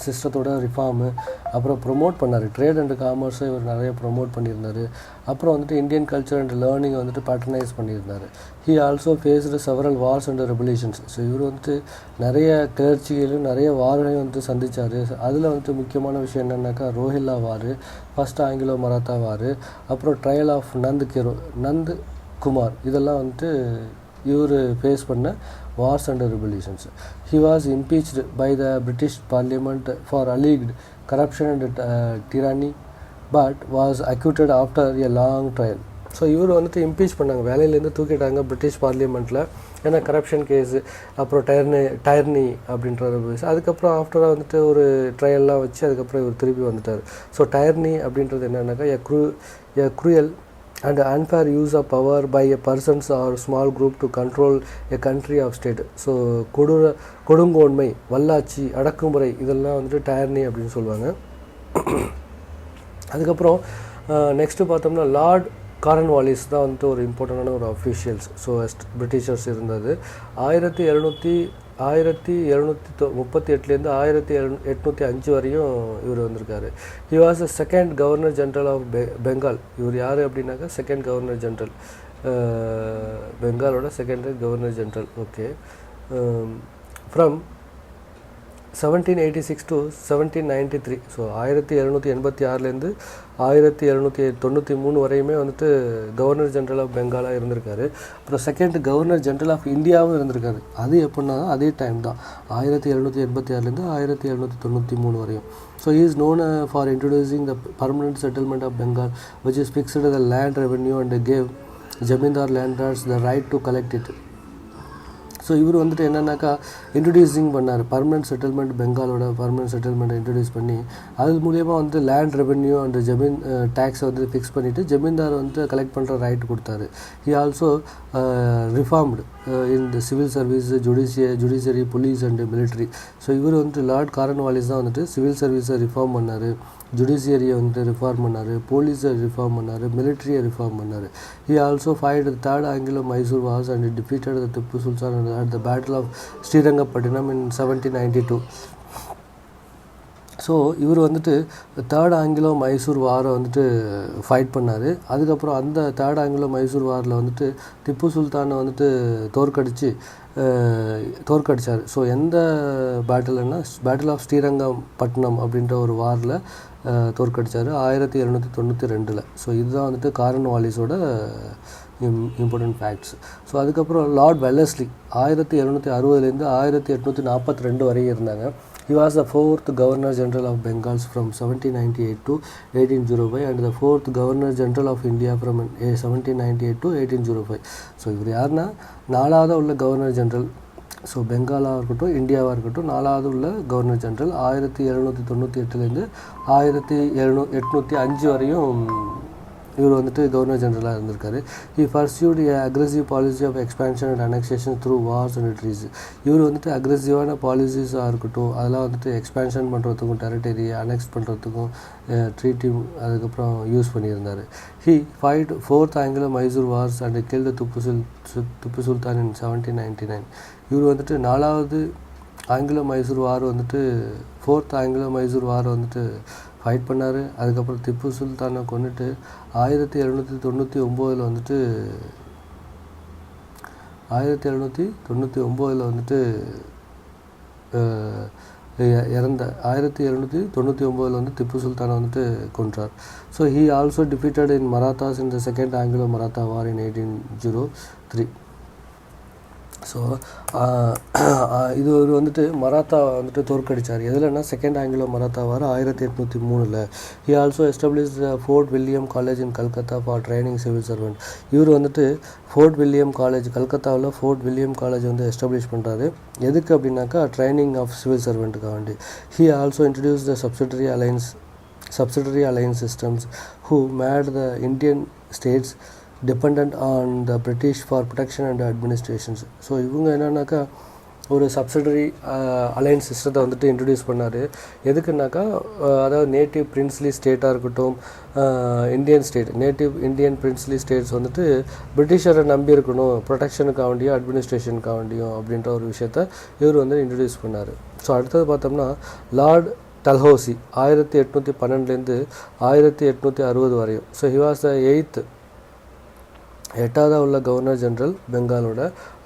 சிஸ்டத்தோட ரிஃபார்மு, அப்புறம் ப்ரொமோட் பண்ணார். ட்ரேட் அண்ட் காமர்ஸை இவர் நிறைய ப்ரொமோட் பண்ணியிருந்தார். அப்புறம் வந்துட்டு இந்தியன் கல்ச்சர் அண்ட் லேர்னிங்கை வந்துட்டு பேட்டர்னைஸ் பண்ணியிருந்தார். He also faced several Wars and revolutions. So இவர் வந்துட்டு நிறைய கிளர்ச்சிகளையும் நிறைய வார்களையும் வந்துட்டு சந்தித்தார். அதில் வந்துட்டு முக்கியமான விஷயம் என்னென்னாக்கா ரோஹில்லா வார், ஃபஸ்ட் ஆங்கிலோ மராத்தா வார், அப்புறம் ட்ரையல் ஆஃப் நந்த் குமார், இதெல்லாம் வந்துட்டு இவர் ஃபேஸ் பண்ண wars and revolutions. He was impeached by the British Parliament for alleged corruption and tyranny but was acquitted after a long trial. So இவர் வந்துட்டு இம்பீச் பண்ணாங்க, வேலையிலேருந்து தூக்கிட்டாங்க பிரிட்டிஷ் பார்லிமெண்ட்டில். ஏன்னா கரப்ஷன் கேஸு, அப்புறம் டயர்னி அப்படின்ற கேஸ். அதுக்கப்புறம் ஆஃப்டராக வந்துட்டு ஒரு ட்ரையல்லாம் வச்சு அதுக்கப்புறம் இவர் திருப்பி வந்துட்டார். ஸோ டயர்னி அப்படின்றது என்னன்னாக்கா a cruel and unfair use of power by a persons or small group to control a country of state. So கொடுங்கோன்மை, வல்லாட்சி, அடக்குமுறை, இதெல்லாம் வந்துட்டு டயர்னி அப்படின்னு சொல்லுவாங்க. அதுக்கப்புறம் நெக்ஸ்ட்டு பார்த்தோம்னா லார்ட் காரன்வாலிஸ் தான் வந்துட்டு ஒரு இம்பார்ட்டண்டான ஒரு அஃபீஷியல்ஸ். ஸோ பிரிட்டிஷர்ஸ் இருந்தது. 1738 1805 வரையும் இவர் வந்திருக்காரு. He was the second governor general of Bengal. இவர் யார் அப்படின்னாக்கா செகண்ட் கவர்னர் ஜென்ரல், பெங்காலோட second governor general. Okay. From 1786 to 1793. So 1786 1793 வரையுமே வந்துட்டு கவர்னர் ஜென்ரல் ஆஃப் பெங்காலாக இருந்திருக்காரு. அப்புறம் செகண்ட் கவர்னர் ஜென்ரல் ஆஃப் இந்தியாவும் இருந்திருக்காரு. அது எப்படின்னா அதே டைம் தான், 1786 1793 வரையும். So he is known for introducing the permanent settlement of Bengal, which is fixed the land revenue and gave zamindar landlords the right to collect it. So இவர் வந்துட்டு என்னன்னாக்கா இன்ட்ரடியூசிங் பண்ணார், பர்மனெண்ட் செட்டில்மெண்ட், பெங்காலோட பர்மனெண்ட் செட்டில்மெண்ட்டை இன்ட்ரடியூஸ் பண்ணி அது மூலியமாக வந்து land revenue and ஜமீன் டேக்ஸை வந்து ஃபிக்ஸ் பண்ணிவிட்டு ஜமீன்தார் வந்து கலெக்ட் பண்ணுற ரைட் கொடுத்தாரு. He also reformed in the civil service, judiciary, police and military. So இவர் வந்துட்டு லார்ட் காரன்வாலிஸ் தான் வந்துட்டு சிவில் சர்வீஸை ரிஃபார்ம் பண்ணார், ஜுடிஷியரியை வந்துட்டு ரிஃபார்ம் பண்ணார், போலீஸை ரிஃபார்ம் பண்ணார், மிலிட்ரியை ரிஃபார்ம் பண்ணார். He also fight the third Anglo-Mysore wars and defeated the Tipu Sultan at the Battle of Srirangapattinam in 1792. So இவர் வந்துட்டு தேர்ட் ஆங்கிலோ-மைசூர் வாரை வந்துட்டு ஃபைட் பண்ணார். அதுக்கப்புறம் அந்த தேர்ட் ஆங்கிலோ-மைசூர் வாரில் வந்துட்டு திப்பு சுல்தானை வந்துட்டு தோற்கடிச்சார். ஸோ எந்த பேட்டில்னா பேட்டில் ஆஃப் ஸ்ரீரங்கப்பட்டினம் அப்படின்ற ஒரு வாரில் தோற்கடிச்சார் 1792. ஸோ இதுதான் வந்துட்டு காரன்வாலிஸோட இம்பார்ட்டன்ட் ஃபேக்ட்ஸ். ஸோ அதுக்கப்புறம் லார்ட் வெல்லஸ்லி 1760 1842 வரையும் இருந்தாங்க. He was the fourth Governor General of Bengal from 1798 to 1805 and the fourth Governor General of India from 1798 to 1805. So இவர் யாருன்னா நாலாவது உள்ள கவர்னர் ஜென்ரல். ஸோ பெங்காலாக இருக்கட்டும் இந்தியாவாக இருக்கட்டும் நாலாவது உள்ள கவர்னர் ஜென்ரல் 1798 1805 வரையும் இவர் வந்துட்டு கவர்னர் ஜென்ரலாக இருந்திருக்காரு. He pursued a aggressive policy of expansion and annexation through wars and treaties. இவர் வந்துட்டு அக்ரெசிவான பாலிசிஸாக இருக்கட்டும் அதெல்லாம் வந்துட்டு எக்ஸ்பேன்ஷன் பண்ணுறதுக்கும் டெரிட்டரியை அனெக்ஸ் பண்ணுறதுக்கும் ட்ரீட்டி அதுக்கப்புறம் யூஸ் பண்ணியிருந்தார். He fight fourth Anglo-Mysore wars and killed Tipu Sultan in 1799. இவர் வந்துட்டு நாலாவது ஆங்கிலோ-மைசூர் வார் வந்துட்டு ஃபோர்த் ஆங்கிலோ-மைசூர் வார் வந்துட்டு ஃபைட் பண்ணார். அதுக்கப்புறம் திப்பு சுல்தானை கொண்டுட்டு 1799 வந்துட்டு 1799 வந்துட்டு இறந்த 1799 வந்து திப்பு சுல்தானை வந்துட்டு கொன்றார். So he also defeated in Marathas in the second Anglo Maratha war in 1803. So இது ஒரு வந்துட்டு மராத்தா வந்துட்டு தோற்கடித்தார். எதுலன்னா second Anglo Maratha war 1803. He also establish Fort William college in Calcutta for training civil servant. இவர் வந்துட்டு ஃபோர்ட் வில்லியம் காலேஜ் கல்கத்தாவில் ஃபோர்ட் வில்லியம் காலேஜ் வந்து எஸ்டாப்ளிஷ் பண்ணுறாரு. எதுக்கு அப்படின்னாக்கா ட்ரைனிங் ஆஃப் சிவில் சர்வெண்ட்டுக்காக வேண்டி. He also introduce the subsidiary alliance systems who made the Indian states dependent on the British for protection and administrations. So இவங்க என்னன்னாக்கா ஒரு சப்சிடரி அலையன்ஸ் சிஸ்டத்தை வந்துட்டு இன்ட்ரடியூஸ் பண்ணார். எதுக்குன்னாக்கா அதாவது நேட்டிவ் பிரின்ஸ்லி ஸ்டேட்டாக இருக்கட்டும் இந்தியன் பிரின்ஸ்லி ஸ்டேட்ஸ் வந்துட்டு பிரிட்டிஷரை நம்பி இருக்கணும் ப்ரொடெக்ஷனுக்காக வேண்டியும் அட்மினிஸ்ட்ரேஷனுக்காக வேண்டியும் அப்படின்ற ஒரு விஷயத்த இவர் வந்து இன்ட்ரடியூஸ் பண்ணார். ஸோ அடுத்தது பார்த்தோம்னா லார்ட் டல்ஹௌசி 1812 1860 வரையும். ஸோ ஹி வாஸ் த எட்டாவது உள்ள கவர்னர் ஜென்ரல் பெங்காலோட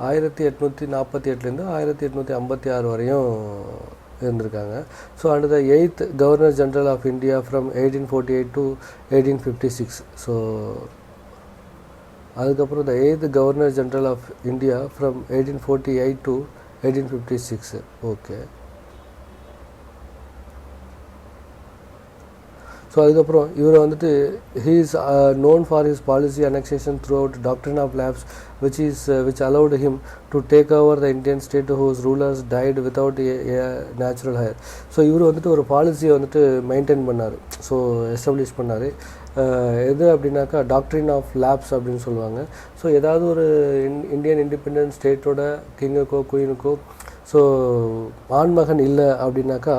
1848 1856 வரையும் இருந்திருக்காங்க. So and the 8th governor general of India from 1848 to 1856. So அதுக்கப்புறம் the 8th governor general of India from 1848 to 1856. Okay. So அதுக்கப்புறம் இவரை வந்துட்டு he is known for his policy annexation throughout doctrine of lapse which allowed him to take over the Indian state whose rulers died without a natural heir. So இவர் வந்துட்டு ஒரு பாலிசியை வந்துட்டு maintain பண்ணார். So establish பண்ணார். எது அப்படின்னாக்கா doctrine of labs அப்படின்னு சொல்லுவாங்க. ஸோ ஏதாவது ஒரு இந்தியன் இண்டிபெண்டன்ட் ஸ்டேட்டோட கிங்குக்கோ குயினுக்கோ ஸோ ஆண்மகன் இல்லை அப்படின்னாக்கா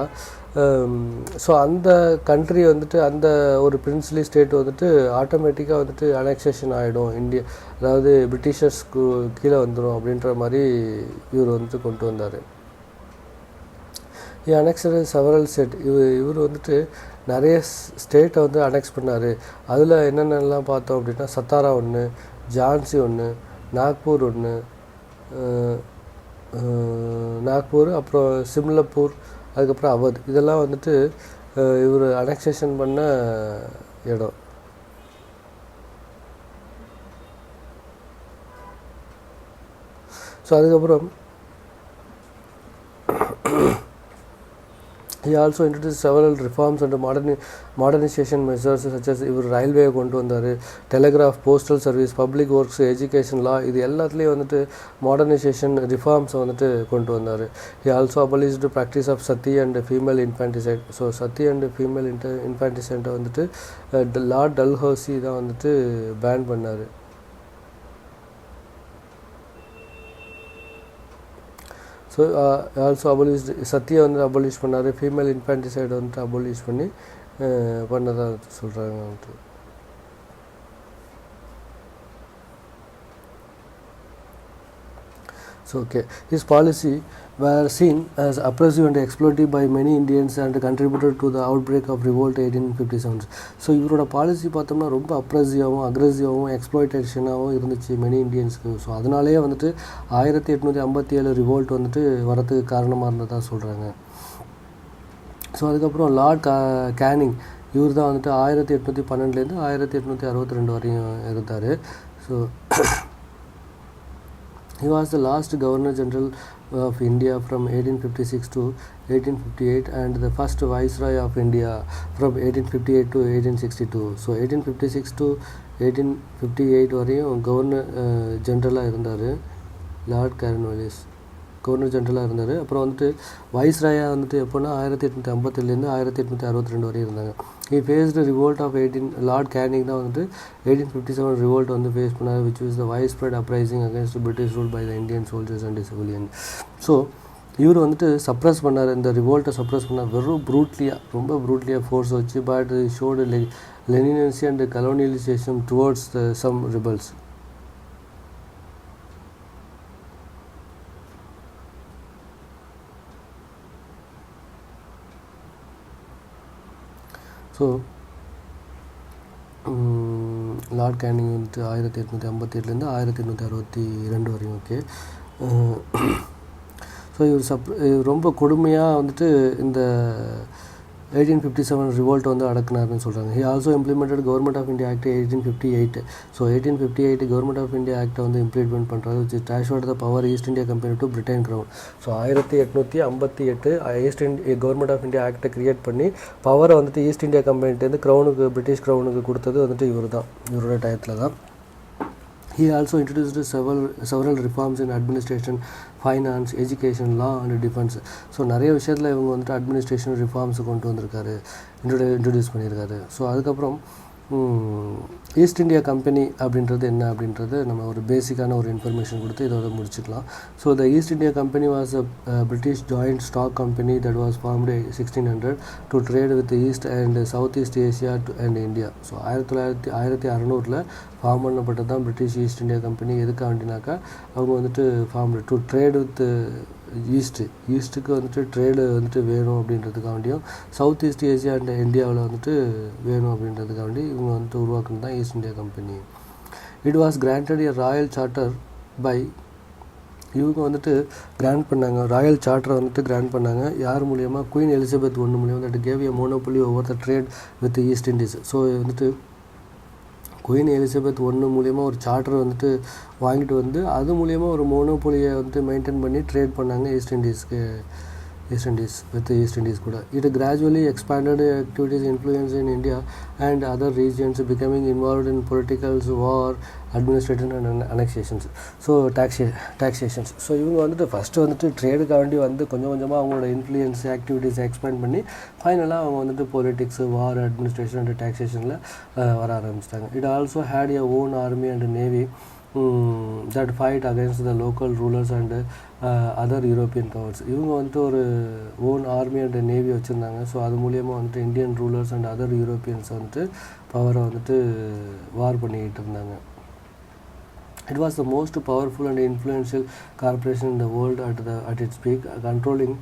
ஸோ அந்த கண்ட்ரி வந்துட்டு அந்த ஒரு பிரின்ஸ்லி ஸ்டேட் வந்துட்டு ஆட்டோமேட்டிக்காக வந்துட்டு அனெக்சேஷன் ஆகிடும் இந்தியா, அதாவது பிரிட்டிஷர்ஸ்க்கு கீழே வந்துடும் அப்படின்ற மாதிரி இவர் வந்துட்டு கொண்டு வந்தார். அனெக்ஸ்டு செவரல் ஸ்டேட். இவர் வந்துட்டு நிறைய ஸ்டேட்டை வந்து அனெக்ஸ் பண்ணார். அதில் என்னென்னலாம் பார்த்தோம் அப்படின்னா சத்தாரா ஒன்று, ஜான்சி ஒன்று, நாக்பூர் ஒன்று, நாக்பூர், அப்புறம் சிம்லப்பூர், அதுக்கப்புறம் அவத், இதெல்லாம் வந்துட்டு இவர் அனெக்சேஷன் பண்ண இடம். ஸோ அதுக்கப்புறம் he also introduced several reforms and modernization measures such as இவர் ரயில்வேயை கொண்டு வந்தார், telegraph, postal service, public works, education, law, இது எல்லாத்துலேயும் வந்துட்டு மாடர்னைசேஷன் ரிஃபார்ம்ஸை வந்துட்டு கொண்டு வந்தார். he also abolished the practice of sati and female infanticide. So sati and female இன்ஃபான்டிசைட்டை வந்துட்டு லார்ட் டல்ஹௌசி தான் வந்துட்டு பேன் பண்ணார். ஸோ ஆல்சோ அபோலிஷ், சத்தியை வந்து அபோலிஷ் பண்ணார், ஃபீமேல் இன்ஃபான்டிசைடு வந்துட்டு அபோலிஷ் பண்ணி பண்ணதாக சொல்கிறாங்க வந்துட்டு. So okay, his policy were seen as oppressive and exploitative by many Indians and contributed to the outbreak of revolt 1857. So இவரோட பாலிசி பார்த்தோம்னா ரொம்ப அப்ரெசிவாகவும் அக்ரெசிவாகவும் எக்ஸ்ப்ளாய்டேஷனாகவும் இருந்துச்சு மெனி இண்டியன்ஸ்க்கு. ஸோ அதனாலேயே வந்துட்டு 1857 ரிவோல்ட் வந்துட்டு வரதுக்கு காரணமாக இருந்ததாக சொல்கிறாங்க. ஸோ அதுக்கப்புறம் லார்ட் கேனிங், இவர் தான் வந்துட்டு 1812 1862 வரையும் இருந்தார். So he was the last Governor General of India from 1856 to 1858 and the first Viceroy of India from 1858 to 1862. So 1856 to 1858 வரையும் கவர்னர் ஜென்ரலாக இருந்தார் லார்ட் கார்ன்வாலிஸ், கவர்னர் ஜென்ரலாக இருந்தார். அப்புறம் வந்துட்டு வைஸ்ராயாக வந்துட்டு எப்போனா 1857 1862 வரையும் இருந்தாங்க. he faced the revolt of Lord Canning தான் வந்துட்டு 1857 ரிவோல்ட் வந்து ஃபேஸ் பண்ணார், which was the widespread uprising against British rule by the Indian soldiers and civilians. So இவர் வந்துட்டு சப்ரஸ் பண்ணார், இந்த ரிவோல்ட்டை சப்ரஸ் பண்ணார் வெறும் ரொம்ப ப்ரூட்லியாக ஃபோர்ஸ் வச்சு. But showed leniency and colonialisation towards some rebels. So lord Canning வந்துட்டு 1858 1862 வரையும். ஓகே, ஸோ இவர் ரொம்ப கொடுமையாக வந்துட்டு இந்த 1857 ரிவோல்ட் வந்து அடக்குனாருன்னு சொல்கிறாங்க. he also implemented Government of India Act 1858. So 1858 Government of India Act வந்து இம்ப்ளிமெண்ட் பண்ணுறாரு, which transferred the power East India Company to Britain Crown. So 1858 east government of India ஆக்டை க்ரியேட் பண்ணி பவரை வந்துட்டு ஈஸ்ட் இந்தியா கம்பெனிட்டேருந்து க்ரௌனுக்கு, British க்ரௌனுக்கு கொடுத்தது வந்துட்டு இவர் தான், இவரோட டயத்தில் தான். he also introduced several reforms in administration, finance, education, law and defence. So நிறைய விஷயத்தில் இவங்க வந்துட்டு அட்மினிஸ்ட்ரேஷன் ரிஃபார்ம்ஸ் கொண்டு வந்திருக்காரு, இன்ட்ரடியூஸ் பண்ணியிருக்காரு. ஸோ அதுக்கப்புறம் ஈஸ்ட் இந்தியா கம்பெனி அப்படின்றது என்ன அப்படின்றது நம்ம ஒரு பேசிக்கான ஒரு இன்ஃபர்மேஷன் கொடுத்து இதோட முடிச்சுக்கலாம். So the East India company was a British joint stock company that was formed 1600 to trade with East and South East Asia and India. So 1600 form பண்ணப்பட்டது தான் பிரிட்டிஷ் ஈஸ்ட் இந்தியா கம்பெனி. எதுக்கு அப்படின்னாக்கா அவங்க வந்துட்டு formed to trade with ஈஸ்ட்டுக்கு வந்துட்டு trade வந்துட்டு வேணும் அப்படின்றதுக்காண்டியும், சவுத் ஈஸ்ட் ஏசியா அண்ட் இந்தியாவில் வந்துட்டு வேணும் அப்படின்றதுக்காண்டி இவங்க வந்துட்டு உருவாக்குனது தான் East India company. It was granted a royal charter by, இவங்க வந்துட்டு கிராண்ட் பண்ணாங்க, ராயல் சார்ட்டரை வந்துட்டு கிராண்ட் பண்ணாங்க. யார் மூலியமாக? குயின் எலிசபெத் I மூலியமாக. That gave a monopoly over the trade with East Indies. So வந்துட்டு குயின் எலிசபெத் I மூலியமாக ஒரு சார்ட்டர் வந்துட்டு வாங்கிட்டு வந்து அது மூலியமாக ஒரு மோனோபொலியை வந்துட்டு மெயின்டைன் பண்ணி ட்ரேட் பண்ணாங்க ஈஸ்ட் இண்டீஸ் கூட. It gradually expanded activities influence in India and other regions, becoming involved in political, war, administration and annexations. So taxations. So இவங்க வந்துட்டு ஃபஸ்ட்டு வந்துட்டு ட்ரேடுக்காண்டி வந்து கொஞ்சம் கொஞ்சமாக அவங்களோட இன்ஃப்ளூயன்ஸ் ஆக்டிவிட்டீஸ் எக்ஸ்பேண்ட் பண்ணி ஃபைனலாக அவங்க வந்துட்டு பொலிட்டிக்ஸ், வார், அட்மினிஸ்ட்ரேஷன் அண்ட் டாக்ஸேஷனில் வர ஆரம்பிச்சிட்டாங்க. It also had a own army and navy that fight against the local rulers and other European powers. இவங்க வந்துட்டு ஒரு ஓன் ஆர்மி அண்ட் நேவி வச்சுருந்தாங்க. ஸோ அது மூலியமாக வந்துட்டு Indian rulers and other Europeans வந்துட்டு பவரை வந்துட்டு வார் பண்ணிக்கிட்டு இருந்தாங்க. It was the most powerful and influential corporation in the world at its peak, controlling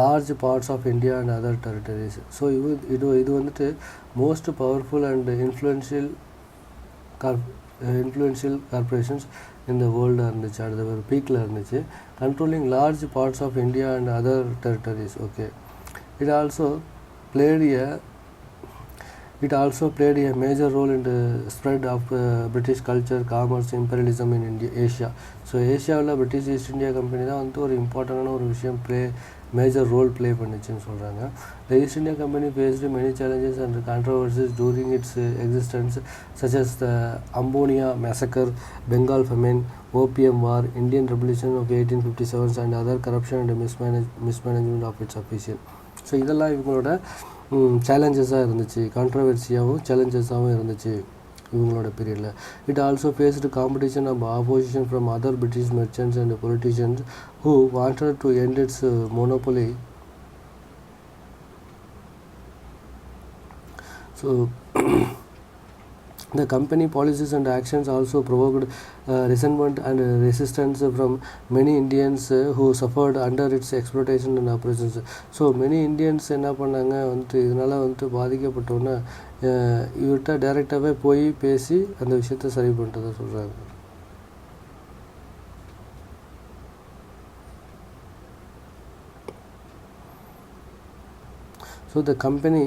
large parts of India and other territories. So இது வந்துட்டு most powerful and influential corporations in the world இருந்துச்சு. அது ஒரு பீக்கில் இருந்துச்சு. controlling large parts of India and other territories. Okay, it also played a major role in the spread of British culture, commerce, imperialism in Asia. So ஏஷியாவில் British east India company தான் வந்துட்டு ஒரு இம்பார்ட்டண்டான ஒரு விஷயம் மேஜர் ரோல் ப்ளே பண்ணிச்சுன்னு சொல்கிறாங்க. The East India Company faced many challenges and controversies during its existence, such as the Ammonia Massacre, Bengal Famine, Opium War, Indian Revolution of 1857 and other corruption and mismanagement of its officials. ஸோ இதெல்லாம் இவங்களோட சேலஞ்சஸாக இருந்துச்சு, கான்ட்ரவர்சியாகவும் சேலஞ்சஸாகவும் இருந்துச்சு இவங்களோட பீரியடில். It also faced competition of opposition from other British merchants and politicians who wanted to end its monopoly. So the company policies and actions also provoked resentment and resistance from many Indians who suffered under its exploitation and operations. So many Indians என்ன பண்ணாங்க வந்துட்டு இதனால் வந்துட்டு பாதிக்கப்பட்டோன்னே இவர்கிட்ட டைரெக்டாகவே போய் பேசி அந்த விஷயத்தை சரி பண்ணுறதை சொல்கிறாங்க. So the company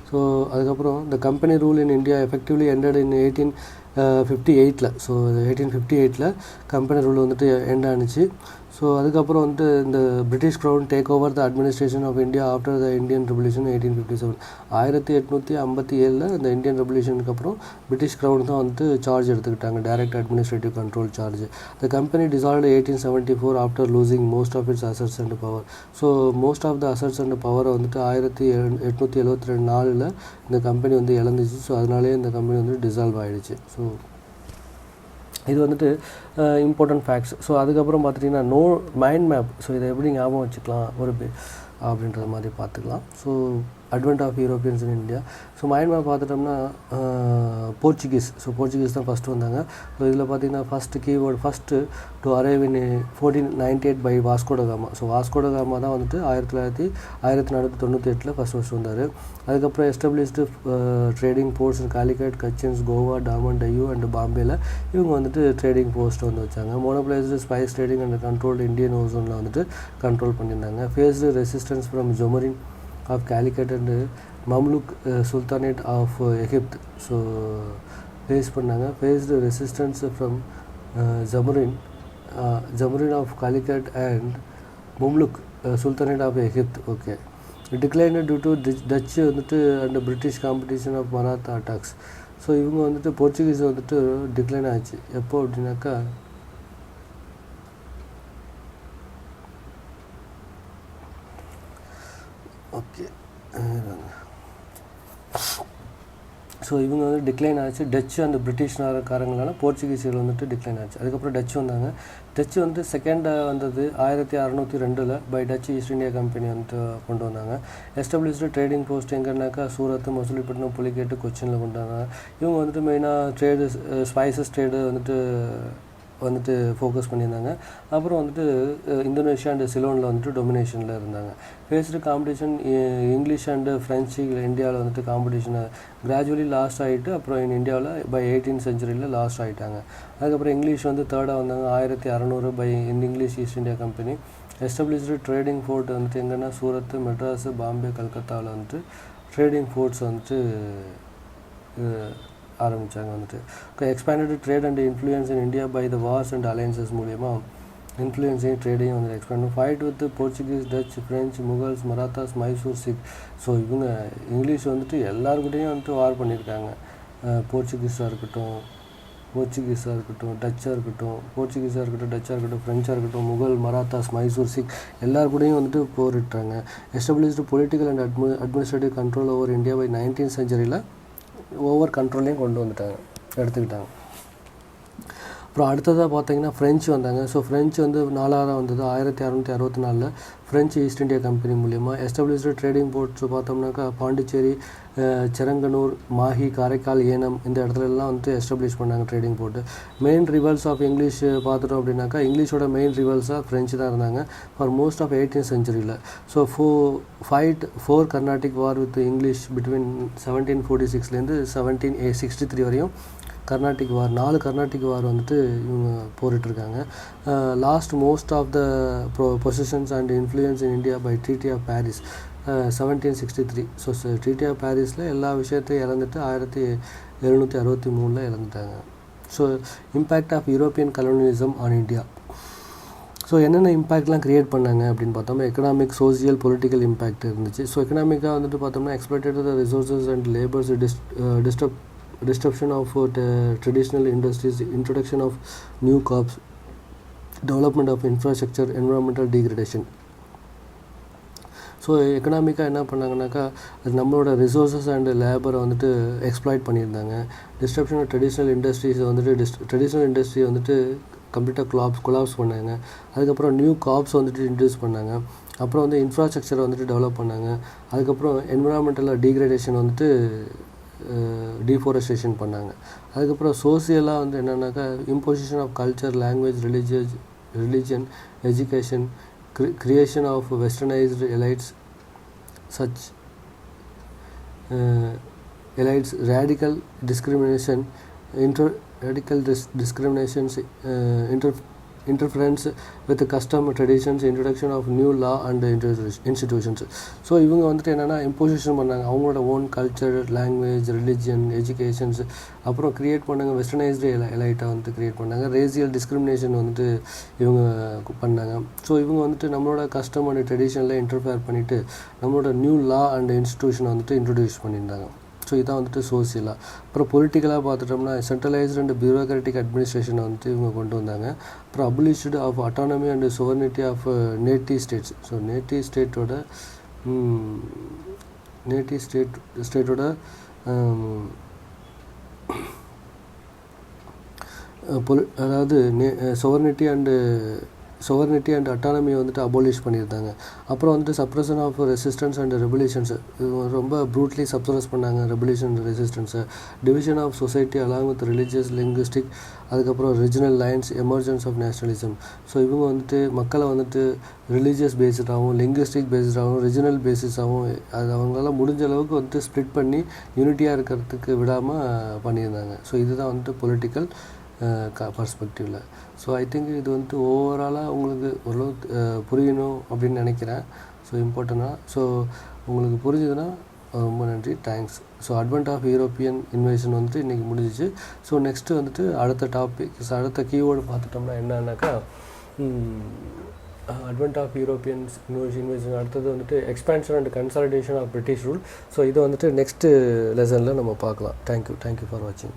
ஸோ அதுக்கப்புறம் the company rule in India effectively ended in 1858. So 1858 company rule வந்துட்டு எண்ட் ஆனிச்சு. ஸோ அதுக்கப்புறம் வந்துட்டு இந்த British crown take over the administration of India after the Indian revolution 1857. 1857 இந்த இந்தியன் ரெவல்யூஷனுக்கு அப்புறம் பிரிட்டிஷ் க்ரௌன் தான் வந்துட்டு சார்ஜ் எடுத்துக்கிட்டாங்க, direct administrative control charge. The company dissolved 1874 after losing most of its assets and power. So most of the assets and பவரை வந்துட்டு 1874 இந்த company வந்து இழந்துச்சு. So அதனாலே இந்த கம்பெனி வந்து டிசால்வ் ஆகிடுச்சு. ஸோ இது வந்துட்டு இம்பார்ட்டன்ட் ஃபேக்ட்ஸ். ஸோ அதுக்கப்புறம் பார்த்துட்டிங்கன்னா மைண்ட் மேப். ஸோ இதை எப்படி ஞாபகம் வச்சுக்கலாம் அப்படின்றத மாதிரி பார்த்துக்கலாம். So advent of Europeans in India. So mind map பார்த்துட்டோம்னா போர்ச்சுகீஸ். ஸோ போர்ச்சுகீஸ் தான் ஃபஸ்ட்டு வந்தாங்க. ஸோ இதில் பார்த்திங்கன்னா first keyword first to arrive in 1498 by Vasco da Gama. So Vasco da gamma தான் வந்துட்டு 1498 ஃபஸ்ட் வந்தார். அதுக்கப்புறம் established trading ports in Calicut, Cochin, Goa, Daman, Diu and பாம்பேயில் இவங்க வந்துட்டு ட்ரேடிங் போஸ்ட் வந்து வச்சாங்க. Monopolised spice trading and controlled Indian ஓசோனில் வந்துட்டு கண்ட்ரோல் பண்ணியிருந்தாங்க. Faced resistance from Zamorin of Calicut and Mamluk Sultanate of Egypt. So faced resistance from Jamrin of Calicut and Mamluk Sultanate of Egypt. Okay, it declined due to Dutch and British competition of Maratha attacks. So இவங்க வந்துட்டு Portuguese வந்துட்டு decline ஆச்சு. எப்போ அப்படின்னாக்கா okay so இவங்க வந்து decline ஆச்சு. Dutch and பிரிட்டிஷ்காரங்களால போர்ச்சுகீஸில் வந்துட்டு டிக்ளைன் ஆச்சு. அதுக்கப்புறம் டச்சு வந்தாங்க. டச்சு வந்து செகண்டாக வந்தது 1602 by Dutch east India company வந்துட்டு கொண்டு வந்தாங்க. எஸ்டாப்ளிஷ்டு ட்ரேடிங் போஸ்ட் எங்கன்னாக்கா சூரத், மசூலிப்பட்டினம், புலிகேட்டு, கொச்சினில் கொண்டு வந்தாங்க. இவங்க வந்துட்டு மெயினாக ட்ரேடு ஸ்பைசஸ் ட்ரேடு வந்துட்டு ஃபோக்கஸ் பண்ணியிருந்தாங்க. அப்புறம் வந்துட்டு இந்தோனேஷியா அண்ட் சிலோனில் வந்துட்டு டொமினேஷனில் இருந்தாங்க. Faced competition English and French இந்தியாவில் வந்துட்டு காம்படிஷனை கிராஜுவலி லாஸ்ட் ஆகிட்டு அப்புறம் இந்தியாவில் பை 18th century லாஸ்ட் ஆகிட்டாங்க. அதுக்கப்புறம் இங்கிலீஷ் வந்து தேர்டாக வந்தாங்க 1600 by English East India company. Established trading fort வந்துட்டு எங்கன்னா சூரத், மெட்ராஸு, பாம்பே, கல்கத்தாவில் வந்துட்டு ட்ரேடிங் ஃபோர்ட்ஸ் வந்துட்டு ஆரம்பித்தாங்க. வந்துட்டு expanded trade and influence in India by the wars and alliances மூலிமா இன்ஃப்ளூயன்ஸையும் ட்ரேடையும் வந்து expand. Fight with Portuguese, Dutch, French, Mughals, Marathas, Mysore, Sikh. So இவங்க இங்கிலீஷ் வந்துட்டு எல்லாருக்கிட்டையும் வந்துட்டு வார் பண்ணியிருக்காங்க. போர்ச்சுகீஸாக இருக்கட்டும், போர்ச்சுகீஸாக இருக்கட்டும், டச்சாக இருக்கட்டும், டச்சாக இருக்கட்டும், ஃப்ரெஞ்சாக இருக்கட்டும், முகல், மராத்தாஸ், மைசூர், சிக் எல்லார் கூடயும் வந்துட்டு போரிட்டாங்க. Established political and administrative control over India by 19th century over கண்ட்ரோலையும் கொண்டு வந்துட்டாங்க, எடுத்துக்கிட்டாங்க. அப்புறம் அடுத்ததாக பார்த்தீங்கன்னா ஃப்ரெஞ்சு வந்தாங்க. ஸோ ஃப்ரெஞ்சு வந்து 4ஆவது வந்தது 1664 ஃப்ரெஞ்சு ஈஸ்ட் இந்தியா கம்பெனி மூலிமா. எஸ்டாப்ளிஷ்டு ட்ரேடிங் போர்ட்ஸ் பார்த்தோம்னாக்கா பாண்டிச்சேரி, செரங்கனூர், மாஹி, காரைக்கால், ஏனம் இந்த இடத்துலலாம் வந்து எஸ்டாப்ளிஷ் பண்ணாங்க trading port. Main rivals of English பார்த்துட்டோம் அப்படின்னாக்கா இங்கிலீஷோட மெயின் ரிவல்ஸாக ஃப்ரெஞ்சு தான் இருந்தாங்க for most of 18th century. So four Carnatic war with English between 1746 1763 வரையும் கர்நாடிக் வார், 4 கர்நாடிக் வார் வந்துட்டு இவங்க போரிட்டுருக்காங்க. Lost most of the positions and influence in India by treaty of Paris 1763. So treaty of பாரிஸில் எல்லா விஷயத்தையும் இழந்துட்டு 1763 இழந்துட்டாங்க. So impact of European colonialism on India. So என்னென்ன இம்பேக்ட்லாம் க்ரியேட் பண்ணாங்க அப்படின்னு பார்த்தோம்னா எக்கனாமிக், சோசியல், பொலிட்டிக்கல் இம்பேக்ட் இருந்துச்சு. ஸோ எக்கனாமிக்காக வந்துட்டு பார்த்தோம்னா exploited the resources and labours, disruption of traditional industries, introduction of new crops, development of infrastructure, environmental degradation. So எக்கனாமிக்காக என்ன பண்ணாங்கனாக்கா அது நம்மளோட ரிசோர்ஸஸ் அண்ட் லேபரை வந்துட்டு எக்ஸ்ப்ளாய்ட் பண்ணியிருந்தாங்க. டிஸ்ட்ரப்ஷன் ஆஃப் ட்ரெடிஷ்னல் இண்டஸ்ட்ரீஸை வந்துட்டு ட்ரெடிஷ்னல் இண்டஸ்ட்ரியை வந்துட்டு கம்ப்ளீட்டாக கொலாப்ஸ் பண்ணாங்க. அதுக்கப்புறம் நியூ காப்ஸ் வந்துட்டு இன்ட்ரடியூஸ் பண்ணாங்க. அப்புறம் வந்து இன்ஃப்ராஸ்ட்ரக்சரை வந்துட்டு டெவலப் பண்ணாங்க. அதுக்கப்புறம் என்விரான்மெண்டல் டீக்ரேடேஷன் வந்துட்டு டீஃபாரஸ்டேஷன் பண்ணாங்க. அதுக்கப்புறம் சோசியலாக வந்து என்னென்னாக்கா imposition of culture, language, religion, education, creation of westernised elites such elites, racial discrimination, interference with custom traditions, introduction of new law and institutions. So இவங்க வந்துட்டு என்னென்னா இம்போசிஷன் பண்ணாங்க அவங்களோட own culture, language, religion, educations. அப்புறம் create பண்ணாங்க westernised எலைட்டாக வந்து create பண்ணாங்க. Racial discrimination வந்துட்டு இவங்க பண்ணாங்க. ஸோ இவங்க வந்துட்டு நம்மளோட கஸ்டம் அண்ட் ட்ரெடிஷனில் இன்டர்ஃபியர் பண்ணிவிட்டு நம்மளோட நியூ லா அண்ட் இன்ஸ்டிடியூஷனை வந்துட்டு இன்ட்ரடியூஸ் பண்ணியிருந்தாங்க. ஸோ இதான் வந்துட்டு சோசியலாக. அப்புறம் பொலிட்டிக்கலாக பார்த்துட்டோம்னா சென்ட்ரலைஸ்டு அண்ட் பியூரோக்ராட்டிக் அட்மினிஸ்ட்ரேஷனை வந்துட்டு இவங்க கொண்டு வந்தாங்க. அப்புறம் abolished of autonomy and sovereignty of native states. So native ஸ்டேட்டோட அதாவது sovereignty அண்ட் அட்டானமியை வந்துட்டு அபாலிஷ் பண்ணியிருந்தாங்க. அப்புறம் வந்துட்டு suppression of resistance and revolutions ரொம்ப ப்ரூட்லி சப்ரஸ் பண்ணாங்க ரெவல்யூஷன் ரெசிஸ்டன்ஸை. Division of society along with religious, linguistic, அதுக்கப்புறம் regional lines, emergence of nationalism. So இவங்க வந்துட்டு மக்களை வந்துட்டு ரிலீஜியஸ் பேஸ்டாகவும், லிங்குவிஸ்டிக் பேஸ்டாகவும், ரீஜனல் பேசிஸாகவும் அது அவங்களால முடிஞ்ச அளவுக்கு வந்துட்டு ஸ்ப்ளிட் பண்ணி யூனிட்டியாக இருக்கிறதுக்கு விடாமல் பண்ணியிருந்தாங்க. ஸோ இதுதான் வந்துட்டு பொலிட்டிக்கல் பர்ஸ்பெக்டிவில். ஸோ ஐ திங்க் இது வந்துட்டு ஓவராலாக உங்களுக்கு ஓரளவு புரியணும் அப்படின்னு நினைக்கிறேன். ஸோ இம்பார்ட்டண்ட்டாக ஸோ உங்களுக்கு புரிஞ்சுதுன்னா ரொம்ப நன்றி, thanks. So advent of European invasion வந்துட்டு இன்றைக்கி முடிஞ்சிச்சு. ஸோ நெக்ஸ்ட்டு வந்துட்டு அடுத்த கீவேர்டு பார்த்துட்டோம்னா என்னன்னாக்கா அட்வென்ட் ஆஃப் யூரோப்பியன்ஸ் இன்வேஷன் அடுத்தது வந்துட்டு expansion and consolidation of British rule. So இதை வந்துட்டு நெக்ஸ்ட்டு லெசனில் நம்ம பார்க்கலாம். தேங்க்யூ ஃபார் வாட்சிங்.